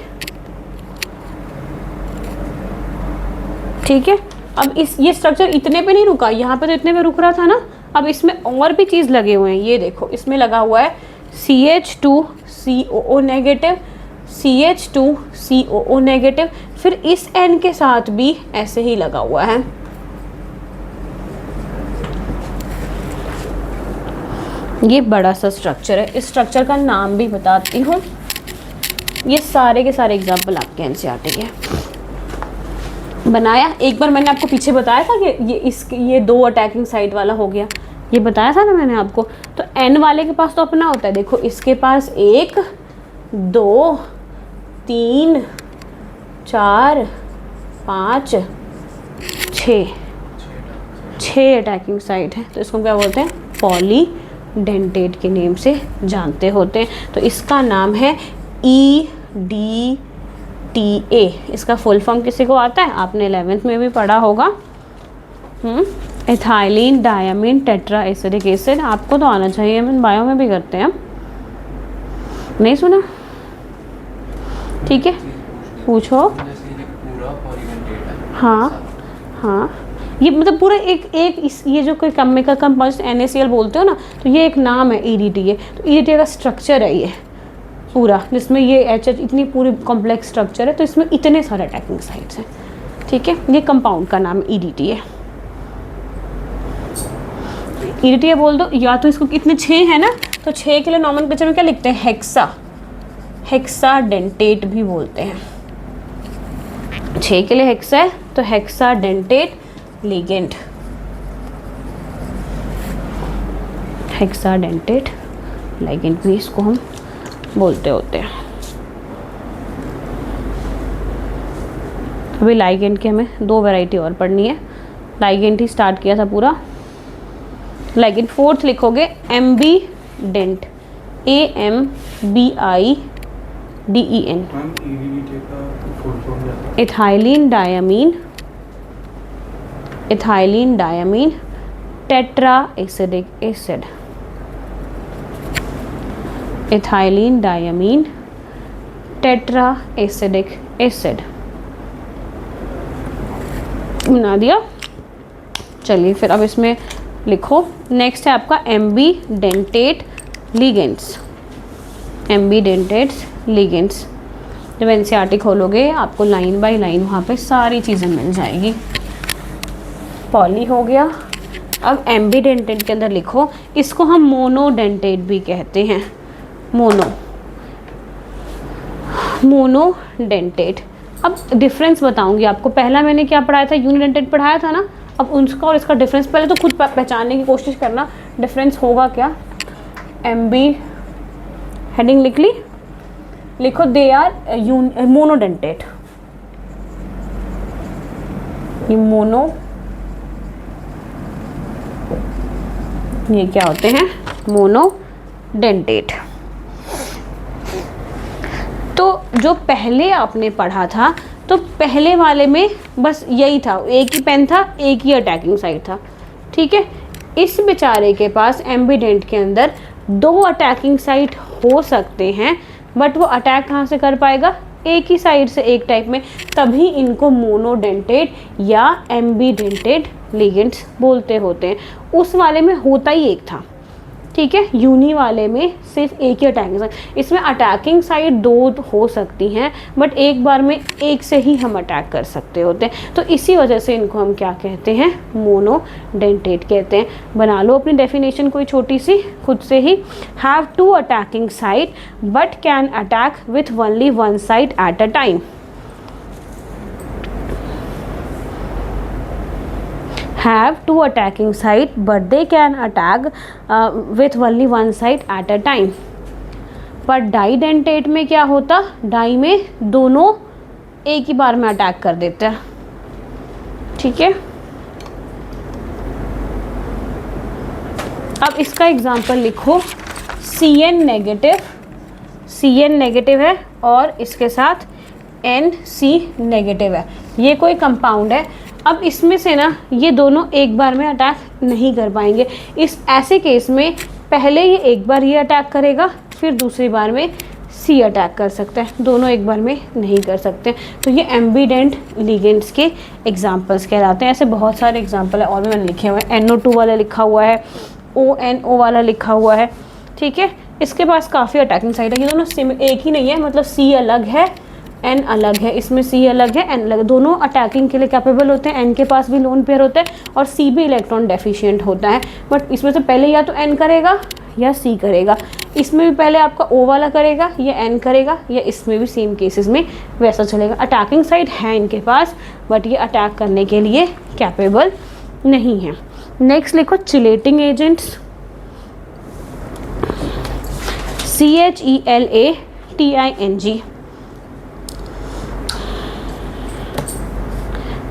ठीक है। अब ये स्ट्रक्चर इतने पे नहीं रुका, यहाँ पे तो इतने पे रुक रहा था ना, अब इसमें और भी चीज़ लगे हुए हैं, ये देखो इसमें लगा हुआ है CH2COO नेगेटिव, CH2COO नेगेटिव, फिर इस N के साथ भी ऐसे ही लगा हुआ है। ये बड़ा सा स्ट्रक्चर है, इस स्ट्रक्चर का नाम भी बताती हूँ। ये सारे के सारे एग्जाम्पल आपके NCERT के बनाया। एक बार मैंने आपको पीछे बताया था कि ये 2 अटैकिंग साइड वाला हो गया, ये बताया था ना मैंने आपको। तो N वाले के पास तो अपना होता है, देखो इसके पास 1 2 3 4 5 6 अटैकिंग साइड है, तो इसको क्या बोलते हैं, पॉलीडेंटेट के नेम से जानते होते हैं। तो इसका नाम है EDTA। इसका फुल फॉर्म किसी को आता है, आपने 11th में भी पढ़ा होगा, ethylene diamine tetra acidic acid, आपको तो आना चाहिए, हम बायो में भी करते हैं हम, नहीं सुना? ठीक है, पूछो। हाँ हाँ, ये मतलब पूरा ये जो कोई केमिकल कंपाउंड NaCl बोलते हो ना, तो ये एक नाम है EDTA है। तो EDTA का स्ट्रक्चर है ये पूरा, जिसमें ये HH इतनी पूरी कॉम्प्लेक्स स्ट्रक्चर है, तो इसमें इतने सारे अटैकिंग साइट्स हैं। ठीक है, ये कंपाउंड का नाम EDTA है। EDTA बोल दो, या तो इसको इतने 6 है ना, तो 6 के लिए नॉमेनक्लेचर में क्या लिखते हैं? हेक्साडेंटेट भी बोलते हैं। 6 के लिए हेक्सा है तो हेक्साडेंटेट लिगेंड, हेक्साडेंटेट लिगेंड भी इसको हम बोलते होते हैं। अभी लाइगेंड की हमें 2 वैरायटी और पढ़नी है। लाइगेंड ही स्टार्ट किया था पूरा। लाइगेंड 4th लिखोगे एम्बीडेंट, AMBIDEN, ethylene diamine tetra acidic acid, ethylene diamine tetra acidic acid बना दिया। चलिए फिर अब इसमें लिखो, नेक्स्ट है आपका एम्बीडेंटेट लिगेंड्स। एम्बीडेंटेट्स लिगेंड्स, जब NCERT खोलोगे आपको लाइन बाय लाइन वहाँ पे सारी चीज़ें मिल जाएगी। पॉली हो गया। अब एम्बीडेंटेट के अंदर लिखो, इसको हम मोनोडेंटेट भी कहते हैं। मोनोडेंटेट। अब डिफरेंस बताऊंगी आपको। पहला मैंने क्या पढ़ाया था? यूनिडेंटेट पढ़ाया था ना। अब उसका और इसका डिफरेंस पहले तो खुद पहचानने की कोशिश करना, डिफरेंस होगा क्या। एम्बी हेडिंग लिख ली, लिखो दे आर मोनोडेंटेट। ये मोनो, ये क्या होते हैं? मोनोडेंटेट। तो जो पहले आपने पढ़ा था, तो पहले वाले में बस यही था, एक ही पेन था, एक ही अटैकिंग साइड था। ठीक है, इस बेचारे के पास एम्बीडेंट के अंदर 2 अटैकिंग साइट हो सकते हैं, बट वो अटैक कहाँ से कर पाएगा? एक ही साइड से, एक टाइप में। तभी इनको मोनोडेंटेट या एम्बीडेंटेट लिगेंड्स बोलते होते हैं। उस वाले में होता ही एक था। ठीक है, यूनी वाले में सिर्फ एक ही अटैकिंग साइड। इसमें अटैकिंग साइड 2 हो सकती हैं, बट एक बार में एक से ही हम अटैक कर सकते होते हैं। तो इसी वजह से इनको हम क्या कहते हैं? मोनोडेंटेट कहते हैं। बना लो अपनी डेफिनेशन कोई छोटी सी खुद से ही। Have 2 attacking side but can attack with only 1 side at a time. Have 2 attacking side but they can attack with only 1 side at a time. पर डाइडेंटेट में क्या होता? डाई में दोनों एक ही बार में अटैक कर देते हैं। ठीक है, अब इसका एग्जांपल लिखो। CN नेगेटिव है और इसके साथ NC नेगेटिव है। ये कोई कंपाउंड है। अब इसमें से ना ये दोनों एक बार में अटैक नहीं कर पाएंगे। इस ऐसे केस में पहले ये एक बार ये अटैक करेगा, फिर दूसरी बार में C अटैक कर सकता है, दोनों एक बार में नहीं कर सकते। तो ये एम्बीडेंट लिगेंड्स के एग्जांपल्स कहलाते हैं। ऐसे बहुत सारे एग्जांपल है और भी मैंने लिखे हुए हैं। NO2 वाला लिखा हुआ है, ONO वाला लिखा हुआ है। ठीक है, इसके पास काफ़ी अटैकिंग साइड है। ये दोनों एक ही नहीं है, मतलब C अलग है, N अलग है। इसमें C अलग है, N अलग। दोनों अटैकिंग के लिए कैपेबल होते हैं। N के पास भी लोन पेयर होता है और C भी इलेक्ट्रॉन डेफिशिएंट होता है। बट इसमें से पहले या तो N करेगा या C करेगा। इसमें भी पहले आपका O वाला करेगा या N करेगा, या इसमें भी सेम केसेस में वैसा चलेगा। अटैकिंग साइड है इनके पास, बट ये अटैक करने के लिए कैपेबल नहीं है। नेक्स्ट लिखो chelating agents.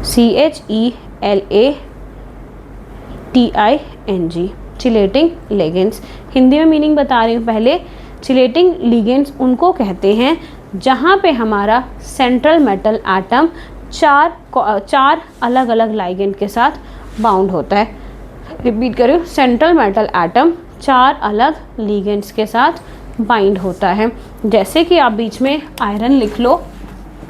CHELATING, CHELATING, chelating ligands. Hindi में मीनिंग बता रही हूँ पहले। चिलेटिंग लिगेंड्स उनको कहते हैं जहाँ पे हमारा सेंट्रल मेटल एटम चार अलग अलग लाइगेंड के साथ बाउंड होता है। रिपीट करिए, सेंट्रल मेटल एटम 4 अलग लिगेंड्स के साथ बाइंड होता है। जैसे कि आप बीच में आयरन लिख लो,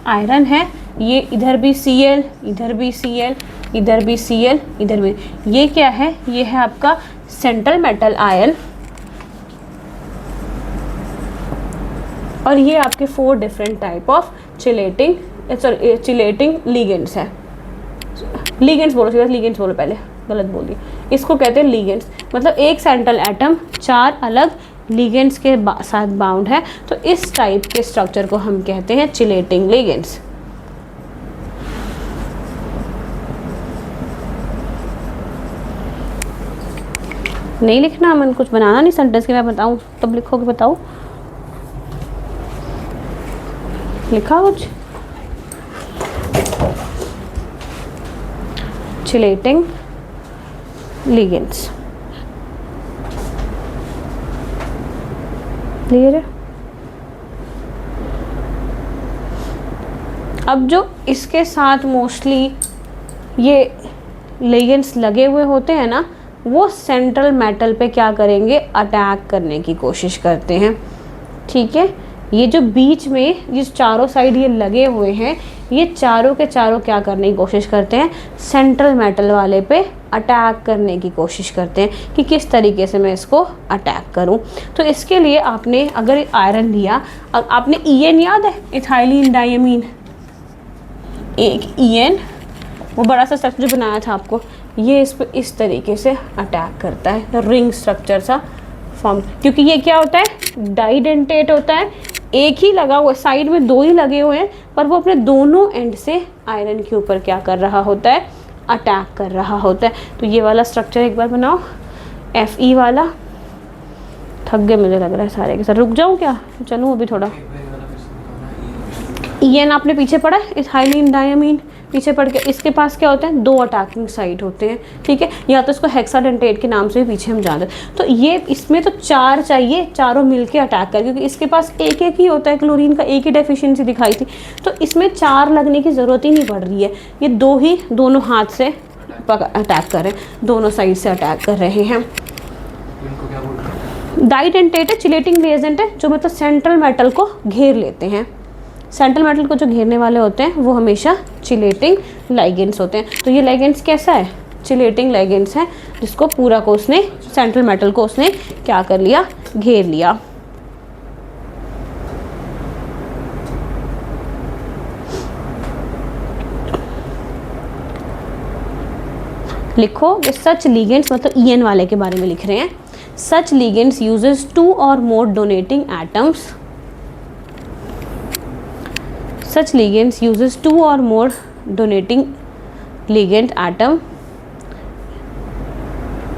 आयरन है, ये इधर भी Cl, इधर भी Cl, इधर भी Cl, इधर भी, ये क्या है, ये है आपका सेंट्रल मेटल आयन, और ये आपके 4 different type of chelating ligands है। लिगेंड्स बोलो, लिगेंड्स बोलो, पहले गलत बोल दिया, इसको कहते हैं लिगेंड्स। मतलब एक सेंट्रल एटम 4 अलग लिगेंड्स के साथ बाउंड है, तो इस टाइप के स्ट्रक्चर को हम कहते हैं चिलेटिंग लिगेंड्स। नहीं लिखना, मन कुछ बनाना नहीं सेंटेंस के, मैं बताऊं तब लिखोगे, बताओ लिखा कुछ? चिलेटिंग लिगेंड्स, क्लियर है? अब जो इसके साथ मोस्टली ये लिगेंड्स लगे हुए होते हैं ना, वो सेंट्रल मेटल पे क्या करेंगे, अटैक करने की कोशिश करते हैं। ठीक है, ये जो बीच में ये चारों साइड ये लगे हुए हैं, ये चारों के चारों क्या करने की कोशिश करते हैं, सेंट्रल मेटल वाले पे अटैक करने की कोशिश करते हैं कि किस तरीके से मैं इसको अटैक करूं। तो इसके लिए आपने अगर आयरन लिया, आपने EN याद है, इथाइलिन डायमीन, एक EN वो बड़ा सा स्ट्रक्चर बनाया था आपको, ये इस पर इस तरीके से अटैक करता है, रिंग स्ट्रक्चर सा फॉर्म, क्योंकि ये क्या होता है, डाइडेंटेट होता है, एक ही लगा हुआ, साइड में 2 ही लगे हुए हैं, पर वो अपने दोनों एंड से आयरन के ऊपर क्या कर रहा होता है, अटैक कर रहा होता है। तो ये वाला स्ट्रक्चर एक बार बनाओ, Fe वाला। थक गए मुझे लग रहा है सारे के साथ, रुक जाऊँ क्या, चलूँ अभी थोड़ा। EN आपने पीछे पढ़ा है, इथाइलिन डायमीन पीछे पढ़ के, इसके पास क्या होते हैं, 2 अटैकिंग साइट होते हैं। ठीक है, या तो इसको हेक्साडेंटेट के नाम से भी पीछे हम जानते हैं। तो ये इसमें तो 4 चाहिए, चारों मिलके अटैक कर, क्योंकि इसके पास एक ही होता है, क्लोरीन का एक ही डेफिशिएंसी दिखाई थी, तो इसमें 4 लगने की ज़रूरत ही नहीं पड़ रही है। ये 2 ही दोनों हाथ से अटैक कर रहे हैं, दोनों साइड से अटैक कर रहे हैं। डाइडेंटेट है, चिलेटिंग रिएजेंट है, जो मतलब सेंट्रल मेटल को घेर लेते हैं। सेंट्रल मेटल को जो घेरने वाले होते हैं वो हमेशा चिलेटिंग लाइगेंड्स होते हैं। तो ये लाइगेंड्स कैसा है, चिलेटिंग लाइगेंड्स है, जिसको पूरा को उसने, सेंट्रल मेटल को उसने क्या कर लिया, घेर लिया। लिखो, सच लिगेंड्स मतलब EN वाले के बारे में लिख रहे हैं। सच ligands uses 2 or more donating atoms. Such ligands uses 2 or more donating ligand atom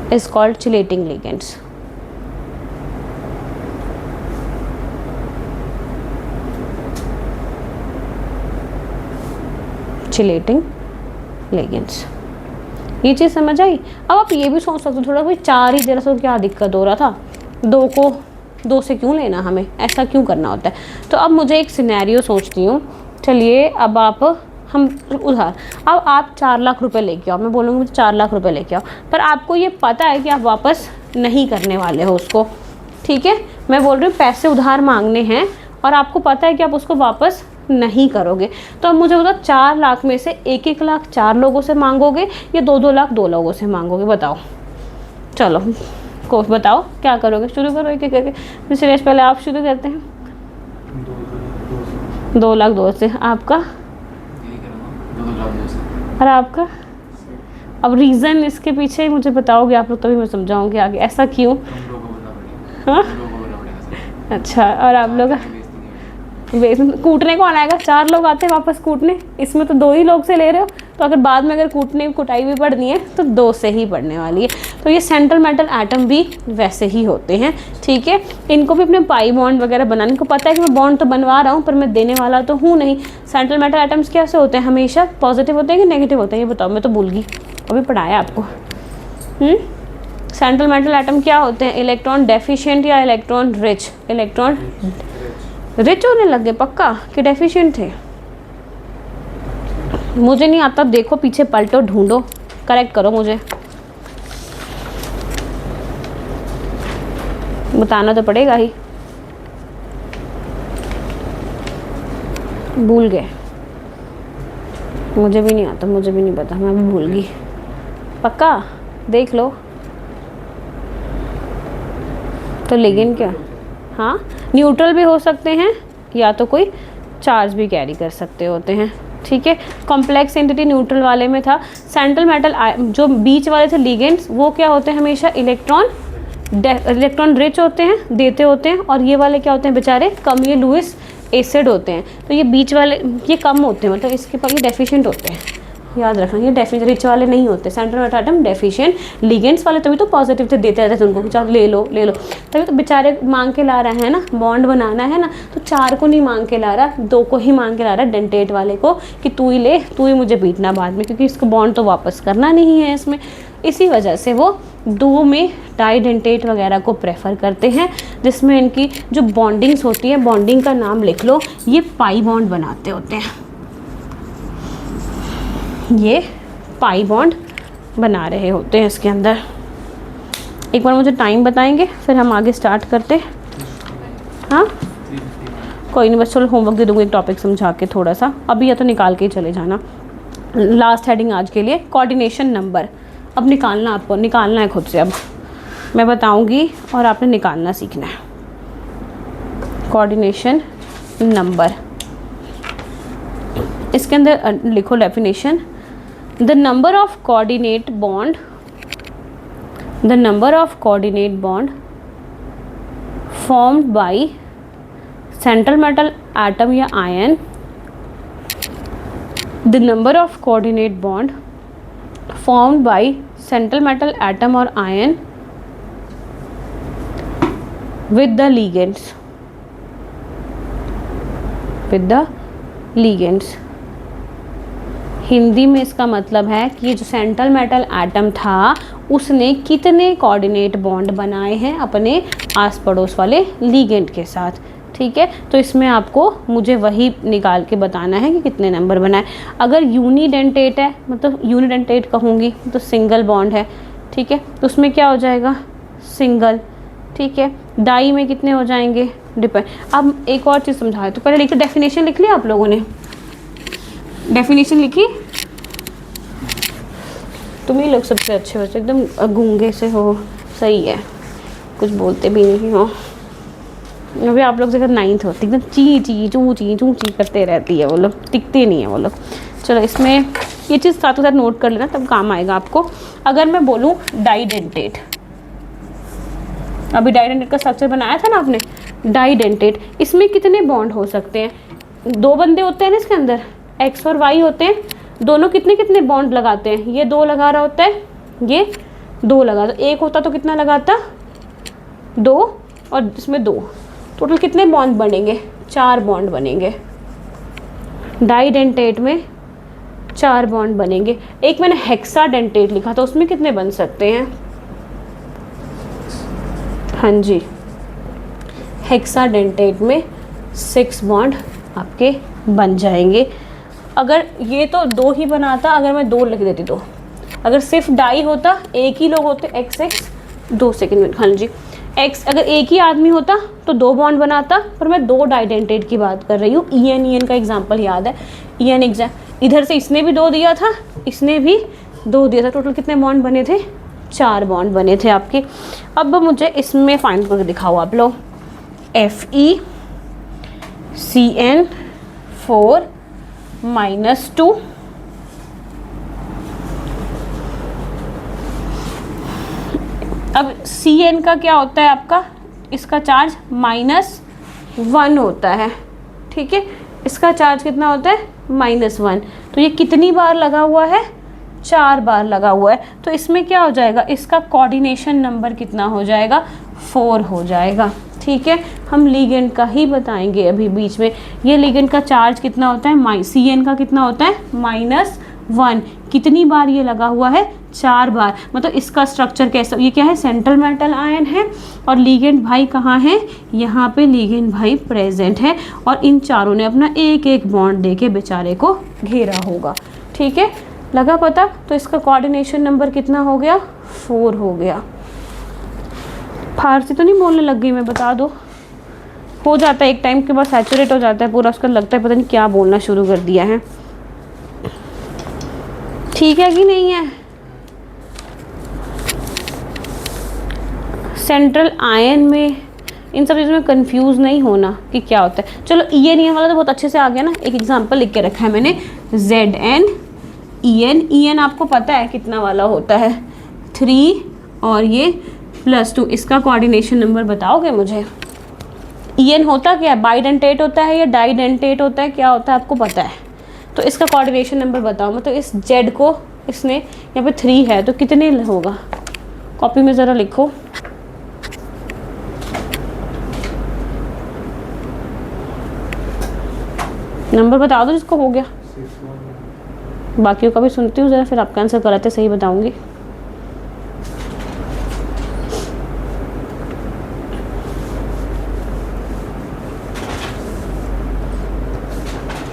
is called chelating ligands. Chelating ligands, ये चीज़ समझ आई। अब आप ये भी सोच सकते हो थोड़ा, कोई 4 ही जरा सा क्या दिक्कत हो रहा था, 2 को 2 से क्यों लेना, हमें ऐसा क्यों करना होता है। तो अब मुझे एक सिनेरियो सोचती हूँ, चलिए अब हम उधार, अब आप 4 लाख रुपए लेके आओ, मैं बोलूँगी मुझे 4 लाख रुपए लेके आओ, पर आपको ये पता है कि आप वापस नहीं करने वाले हो उसको। ठीक है, मैं बोल रही हूँ पैसे उधार मांगने हैं और आपको पता है कि आप उसको वापस नहीं करोगे। तो अब मुझे बताओ, 4 लाख में से 1-1 लाख 4 लोगों से मांगोगे या 2-2 लाख 2 लोगों से मांगोगे, बताओ। चलो को बताओ क्या करोगे, शुरू करो एक एक करके। सुरेश पहले आप शुरू करते हैं। 2 लाख 2 से। आपका? और आपका? अब रीज़न इसके पीछे मुझे बताओगे आप लोग, तभी मैं समझाऊंगी आगे ऐसा क्यों। हाँ अच्छा, और आप लोग कूटने कौन आएगा, 4 लोग आते हैं वापस कूटने, इसमें तो 2 ही लोग से ले रहे हो, तो अगर बाद में अगर कुटाई भी पढ़नी है तो 2 से ही पढ़ने वाली है। तो ये सेंट्रल मेटल एटम भी वैसे ही होते हैं। ठीक है, इनको भी अपने पाई बॉन्ड वगैरह बनाने को पता है कि मैं बॉन्ड तो बनवा रहा हूँ पर मैं देने वाला तो हूँ नहीं। सेंट्रल मेटल एटम्स कैसे होते हैं, हमेशा पॉजिटिव होते हैं कि नेगेटिव होते हैं, ये बताओ, मैं तो भूल गई, अभी पढ़ाया आपको। सेंट्रल मेटल एटम क्या होते हैं, इलेक्ट्रॉन डेफिशिएंट या इलेक्ट्रॉन रिच। इलेक्ट्रॉन रिच होने लग गए पक्का कि डेफिशिएंट थे, मुझे नहीं आता, देखो पीछे पलटो ढूंढो करेक्ट करो मुझे, बताना तो पड़ेगा ही। भूल गए, मुझे भी नहीं आता, मुझे भी नहीं पता, मैं भी भूल गई। पक्का देख लो तो लिगेंड क्या, हाँ न्यूट्रल भी हो सकते हैं या तो कोई चार्ज भी कैरी कर सकते होते हैं, ठीक है। कॉम्प्लेक्स एंटिटी न्यूट्रल वाले में था। सेंट्रल मेटल जो बीच वाले थे लिगेंड्स, वो क्या होते हैं हमेशा इलेक्ट्रॉन रिच होते हैं, देते होते हैं, और ये वाले क्या होते हैं बेचारे, कम, ये लुईस एसिड होते हैं। तो ये बीच वाले ये कम होते हैं, मतलब इसके पास ये डेफिशिएंट होते हैं, याद रखना। ये डेफिशिएंट रिच वाले नहीं होते, central metal atom deficient. Ligands वाले तभी तो पॉजिटिव थे, देते रहते थे उनको कि चलो ले लो ले लो, तभी तो बेचारे मांग के ला रहे हैं ना, बॉन्ड बनाना है ना, तो 4 को नहीं मांग के ला रहा, 2 को ही मांग के ला रहा है, डेंटेट वाले को, कि तू ही ले, तू ही मुझे पीटना बाद में, क्योंकि इसको बॉन्ड तो वापस करना नहीं है इसमें। इसी वजह से वो 2 में डाइडेंटेट वगैरह को प्रेफर करते हैं, जिसमें इनकी जो बॉन्डिंग्स होती है, बॉन्डिंग का नाम लिख लो, ये पाई बॉन्ड बनाते होते हैं, ये पाई बॉन्ड बना रहे होते हैं इसके अंदर। एक बार मुझे टाइम बताएंगे फिर हम आगे स्टार्ट करते। हाँ कोई नहीं, बस चलो होमवर्क दे दूँगी एक टॉपिक समझा के थोड़ा सा, अभी या तो निकाल के ही चले जाना। लास्ट हेडिंग आज के लिए कोऑर्डिनेशन नंबर। अब निकालना, आपको निकालना है खुद से, अब मैं बताऊंगी और आपने निकालना सीखना है। कोऑर्डिनेशन नंबर, इसके अंदर लिखो definition, the number of coordinate bond, the number of coordinate bond formed by central metal atom या ion, the number of coordinate bond formed by central metal atom or ion with the ligands, with the ligands। Hindi में इसका मतलब है कि ये जो central metal atom था उसने कितने कोऑर्डिनेट बॉन्ड बनाए हैं अपने आस पड़ोस वाले लिगेंड के साथ, ठीक है। तो इसमें आपको मुझे वही निकाल के बताना है कि कितने नंबर बनाए। अगर यूनिडेंटेट है, मतलब यूनिडेंटेट कहूँगी तो सिंगल बॉन्ड है, ठीक है, तो उसमें क्या हो जाएगा सिंगल, ठीक है। डाई में कितने हो जाएंगे, डिपेंड। अब एक और चीज़ समझा है, तो पहले लिखो, डेफिनेशन लिख लिया आप लोगों ने, डेफिनेशन लिखी। तुम ही लोग सबसे अच्छे बच्चे, एकदम गूंगे से हो, सही है, कुछ बोलते भी नहीं हो। अभी आप लोग जगह 9th होती, एकदम ची ची करते रहती है वो लोग, टिकते नहीं है वो लोग। चलो इसमें ये चीज़ साथ साथ नोट कर लेना, तब काम आएगा आपको। अगर मैं बोलूँ डाइडेंटेट, अभी डाइडेंटेट का स्ट्रक्चर बनाया था ना आपने, डाइडेंटेट, इसमें कितने बॉन्ड हो सकते हैं, 2 बंदे होते हैं ना इसके अंदर, एक्स और वाई होते हैं, दोनों कितने कितने बॉन्ड लगाते हैं, ये 2 लगा रहा होता है, ये 2 लगा, तो 1 होता तो कितना लगाता, 2, और इसमें 2, टोटल कितने बॉन्ड बनेंगे, 4 बॉन्ड बनेंगे। डाइडेंटेट में 4 बॉन्ड बनेंगे। एक मैंने हेक्साडेंटेट लिखा था, उसमें कितने बन सकते हैं, हाँ जी, हेक्साडेंटेट में 6 बॉन्ड आपके बन जाएंगे। अगर ये तो 2 ही बनाता, अगर मैं 2 लिख देती तो, अगर सिर्फ डाई होता, एक ही लोग होते, एक्स 2 सेकेंड में, हाँ जी, एक्स अगर एक ही आदमी होता तो 2 बॉन्ड बनाता, पर मैं 2 डाइडेंटेट की बात कर रही हूँ। ईएन का एग्जांपल याद है, ईएन इधर से इसने भी 2 दिया था, इसने भी 2 दिया था, टोटल कितने बॉन्ड बने थे, 4 बॉन्ड बने थे आपके। अब मुझे इसमें फाइंड करके दिखाओ आप लोग, FeCN4 -2, अब Cn का क्या होता है आपका, इसका चार्ज -1 होता है, ठीक है, इसका चार्ज कितना होता है, -1, तो ये कितनी बार लगा हुआ है, 4 बार लगा हुआ है, तो इसमें क्या हो जाएगा, इसका कोऑर्डिनेशन नंबर कितना हो जाएगा, 4 हो जाएगा, ठीक है। हम लिगेंड का ही बताएंगे अभी बीच में, ये लिगेंड का चार्ज कितना होता है, Cn का कितना होता है, -1, कितनी बार ये लगा हुआ है, 4 बार, मतलब इसका स्ट्रक्चर कैसा, ये क्या है, सेंट्रल मेटल आयन है, और लिगेंड भाई कहाँ है, यहाँ पे लिगेंड भाई प्रेजेंट है, और इन चारों ने अपना एक एक बॉन्ड देके बेचारे को घेरा होगा, ठीक है। लगा पता? तो इसका कोऑर्डिनेशन नंबर कितना हो गया? 4 हो गया। फारसी तो नहीं बोलने लग गई मैं, बता दो। हो जाता है एक टाइम के बाद, सैचुरेट हो जाता है पूरा, उसका लगता है पता नहीं क्या बोलना शुरू कर दिया है। ठीक है कि नहीं है? सेंट्रल आयन में इन सब चीज़ों में कंफ्यूज नहीं होना कि क्या होता है। चलो EN वाला तो बहुत अच्छे से आ गया ना। एक एग्जांपल लिख के रखा है मैंने, ZnEn आपको पता है कितना वाला होता है? 3 और ये +2, इसका कोऑर्डिनेशन नंबर बताओगे मुझे? EN होता क्या है? बाइडेंटेट होता है या डाइडेंटेट होता है, क्या होता है आपको पता है? तो इसका कोऑर्डिनेशन नंबर बताओ। मतलब इस Z को इसने यहाँ पे 3 है तो कितने होगा? कॉपी में ज़रा लिखो। नंबर बता दो जिसको हो गया। बाकियों का भी सुनती हूँ ज़रा, फिर आपका आंसर गलत है सही बताऊंगी।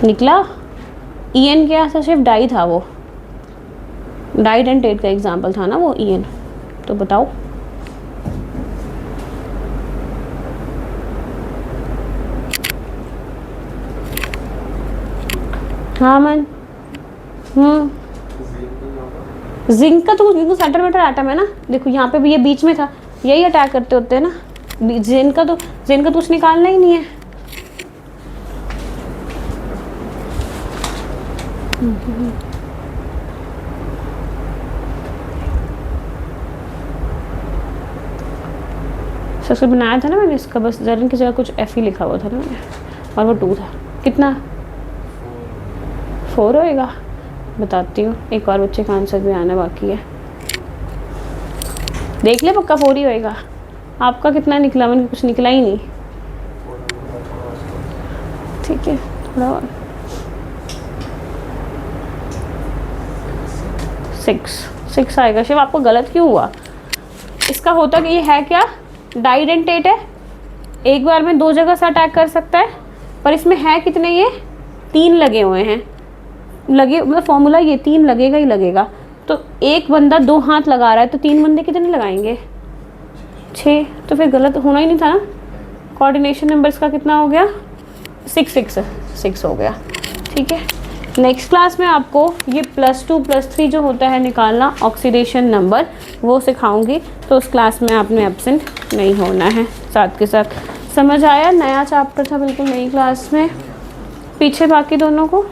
निकला? EN क्या था? सिर्फ डाई था, वो डाइडेंटेट का एग्जाम्पल था ना वो EN। तो बताओ। हाँ मैन, जिंक का तो सेंटर मेटल एटम है ना। देखो यहाँ पे भी ये बीच में था, यही अटैक करते होते हैं ना। जिंक का तो कुछ निकालना ही नहीं है। सबसे बनाया था ना मैंने इसका, बस जरन की जगह कुछ F ही लिखा हुआ था ना मैंने, और वो 2 था। कितना? 4 होएगा? बताती हूँ, एक और बच्चे का आंसर भी आना बाकी है। देख ले, पक्का 4 ही होएगा। आपका कितना निकला? मैंने कुछ निकला ही नहीं। ठीक है, थोड़ा और। 6 आएगा। शिव आपको गलत क्यों हुआ? इसका होता कि ये है क्या? डाइडेंटेट है, एक बार में 2 जगह से अटैक कर सकता है, पर इसमें है कितने? ये 3 लगे हुए हैं। लगे मतलब फॉर्मूला ये 3 लगेगा ही लगेगा। तो एक बंदा 2 हाथ लगा रहा है तो 3 बंदे कितने लगाएंगे? 6। तो फिर गलत होना ही नहीं था ना। कोऑर्डिनेशन नंबर इसका कितना हो गया? 6 हो गया। ठीक है, नेक्स्ट क्लास में आपको ये +2 +3 जो होता है निकालना, ऑक्सीडेशन नंबर, वो सिखाऊंगी। तो उस क्लास में आपने एब्सेंट नहीं होना है। साथ के साथ समझ आया? नया चैप्टर था बिल्कुल नई क्लास में। पीछे बाकी दोनों को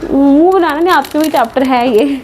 मुंह बनाना नहीं, आपके भी चैप्टर है ये।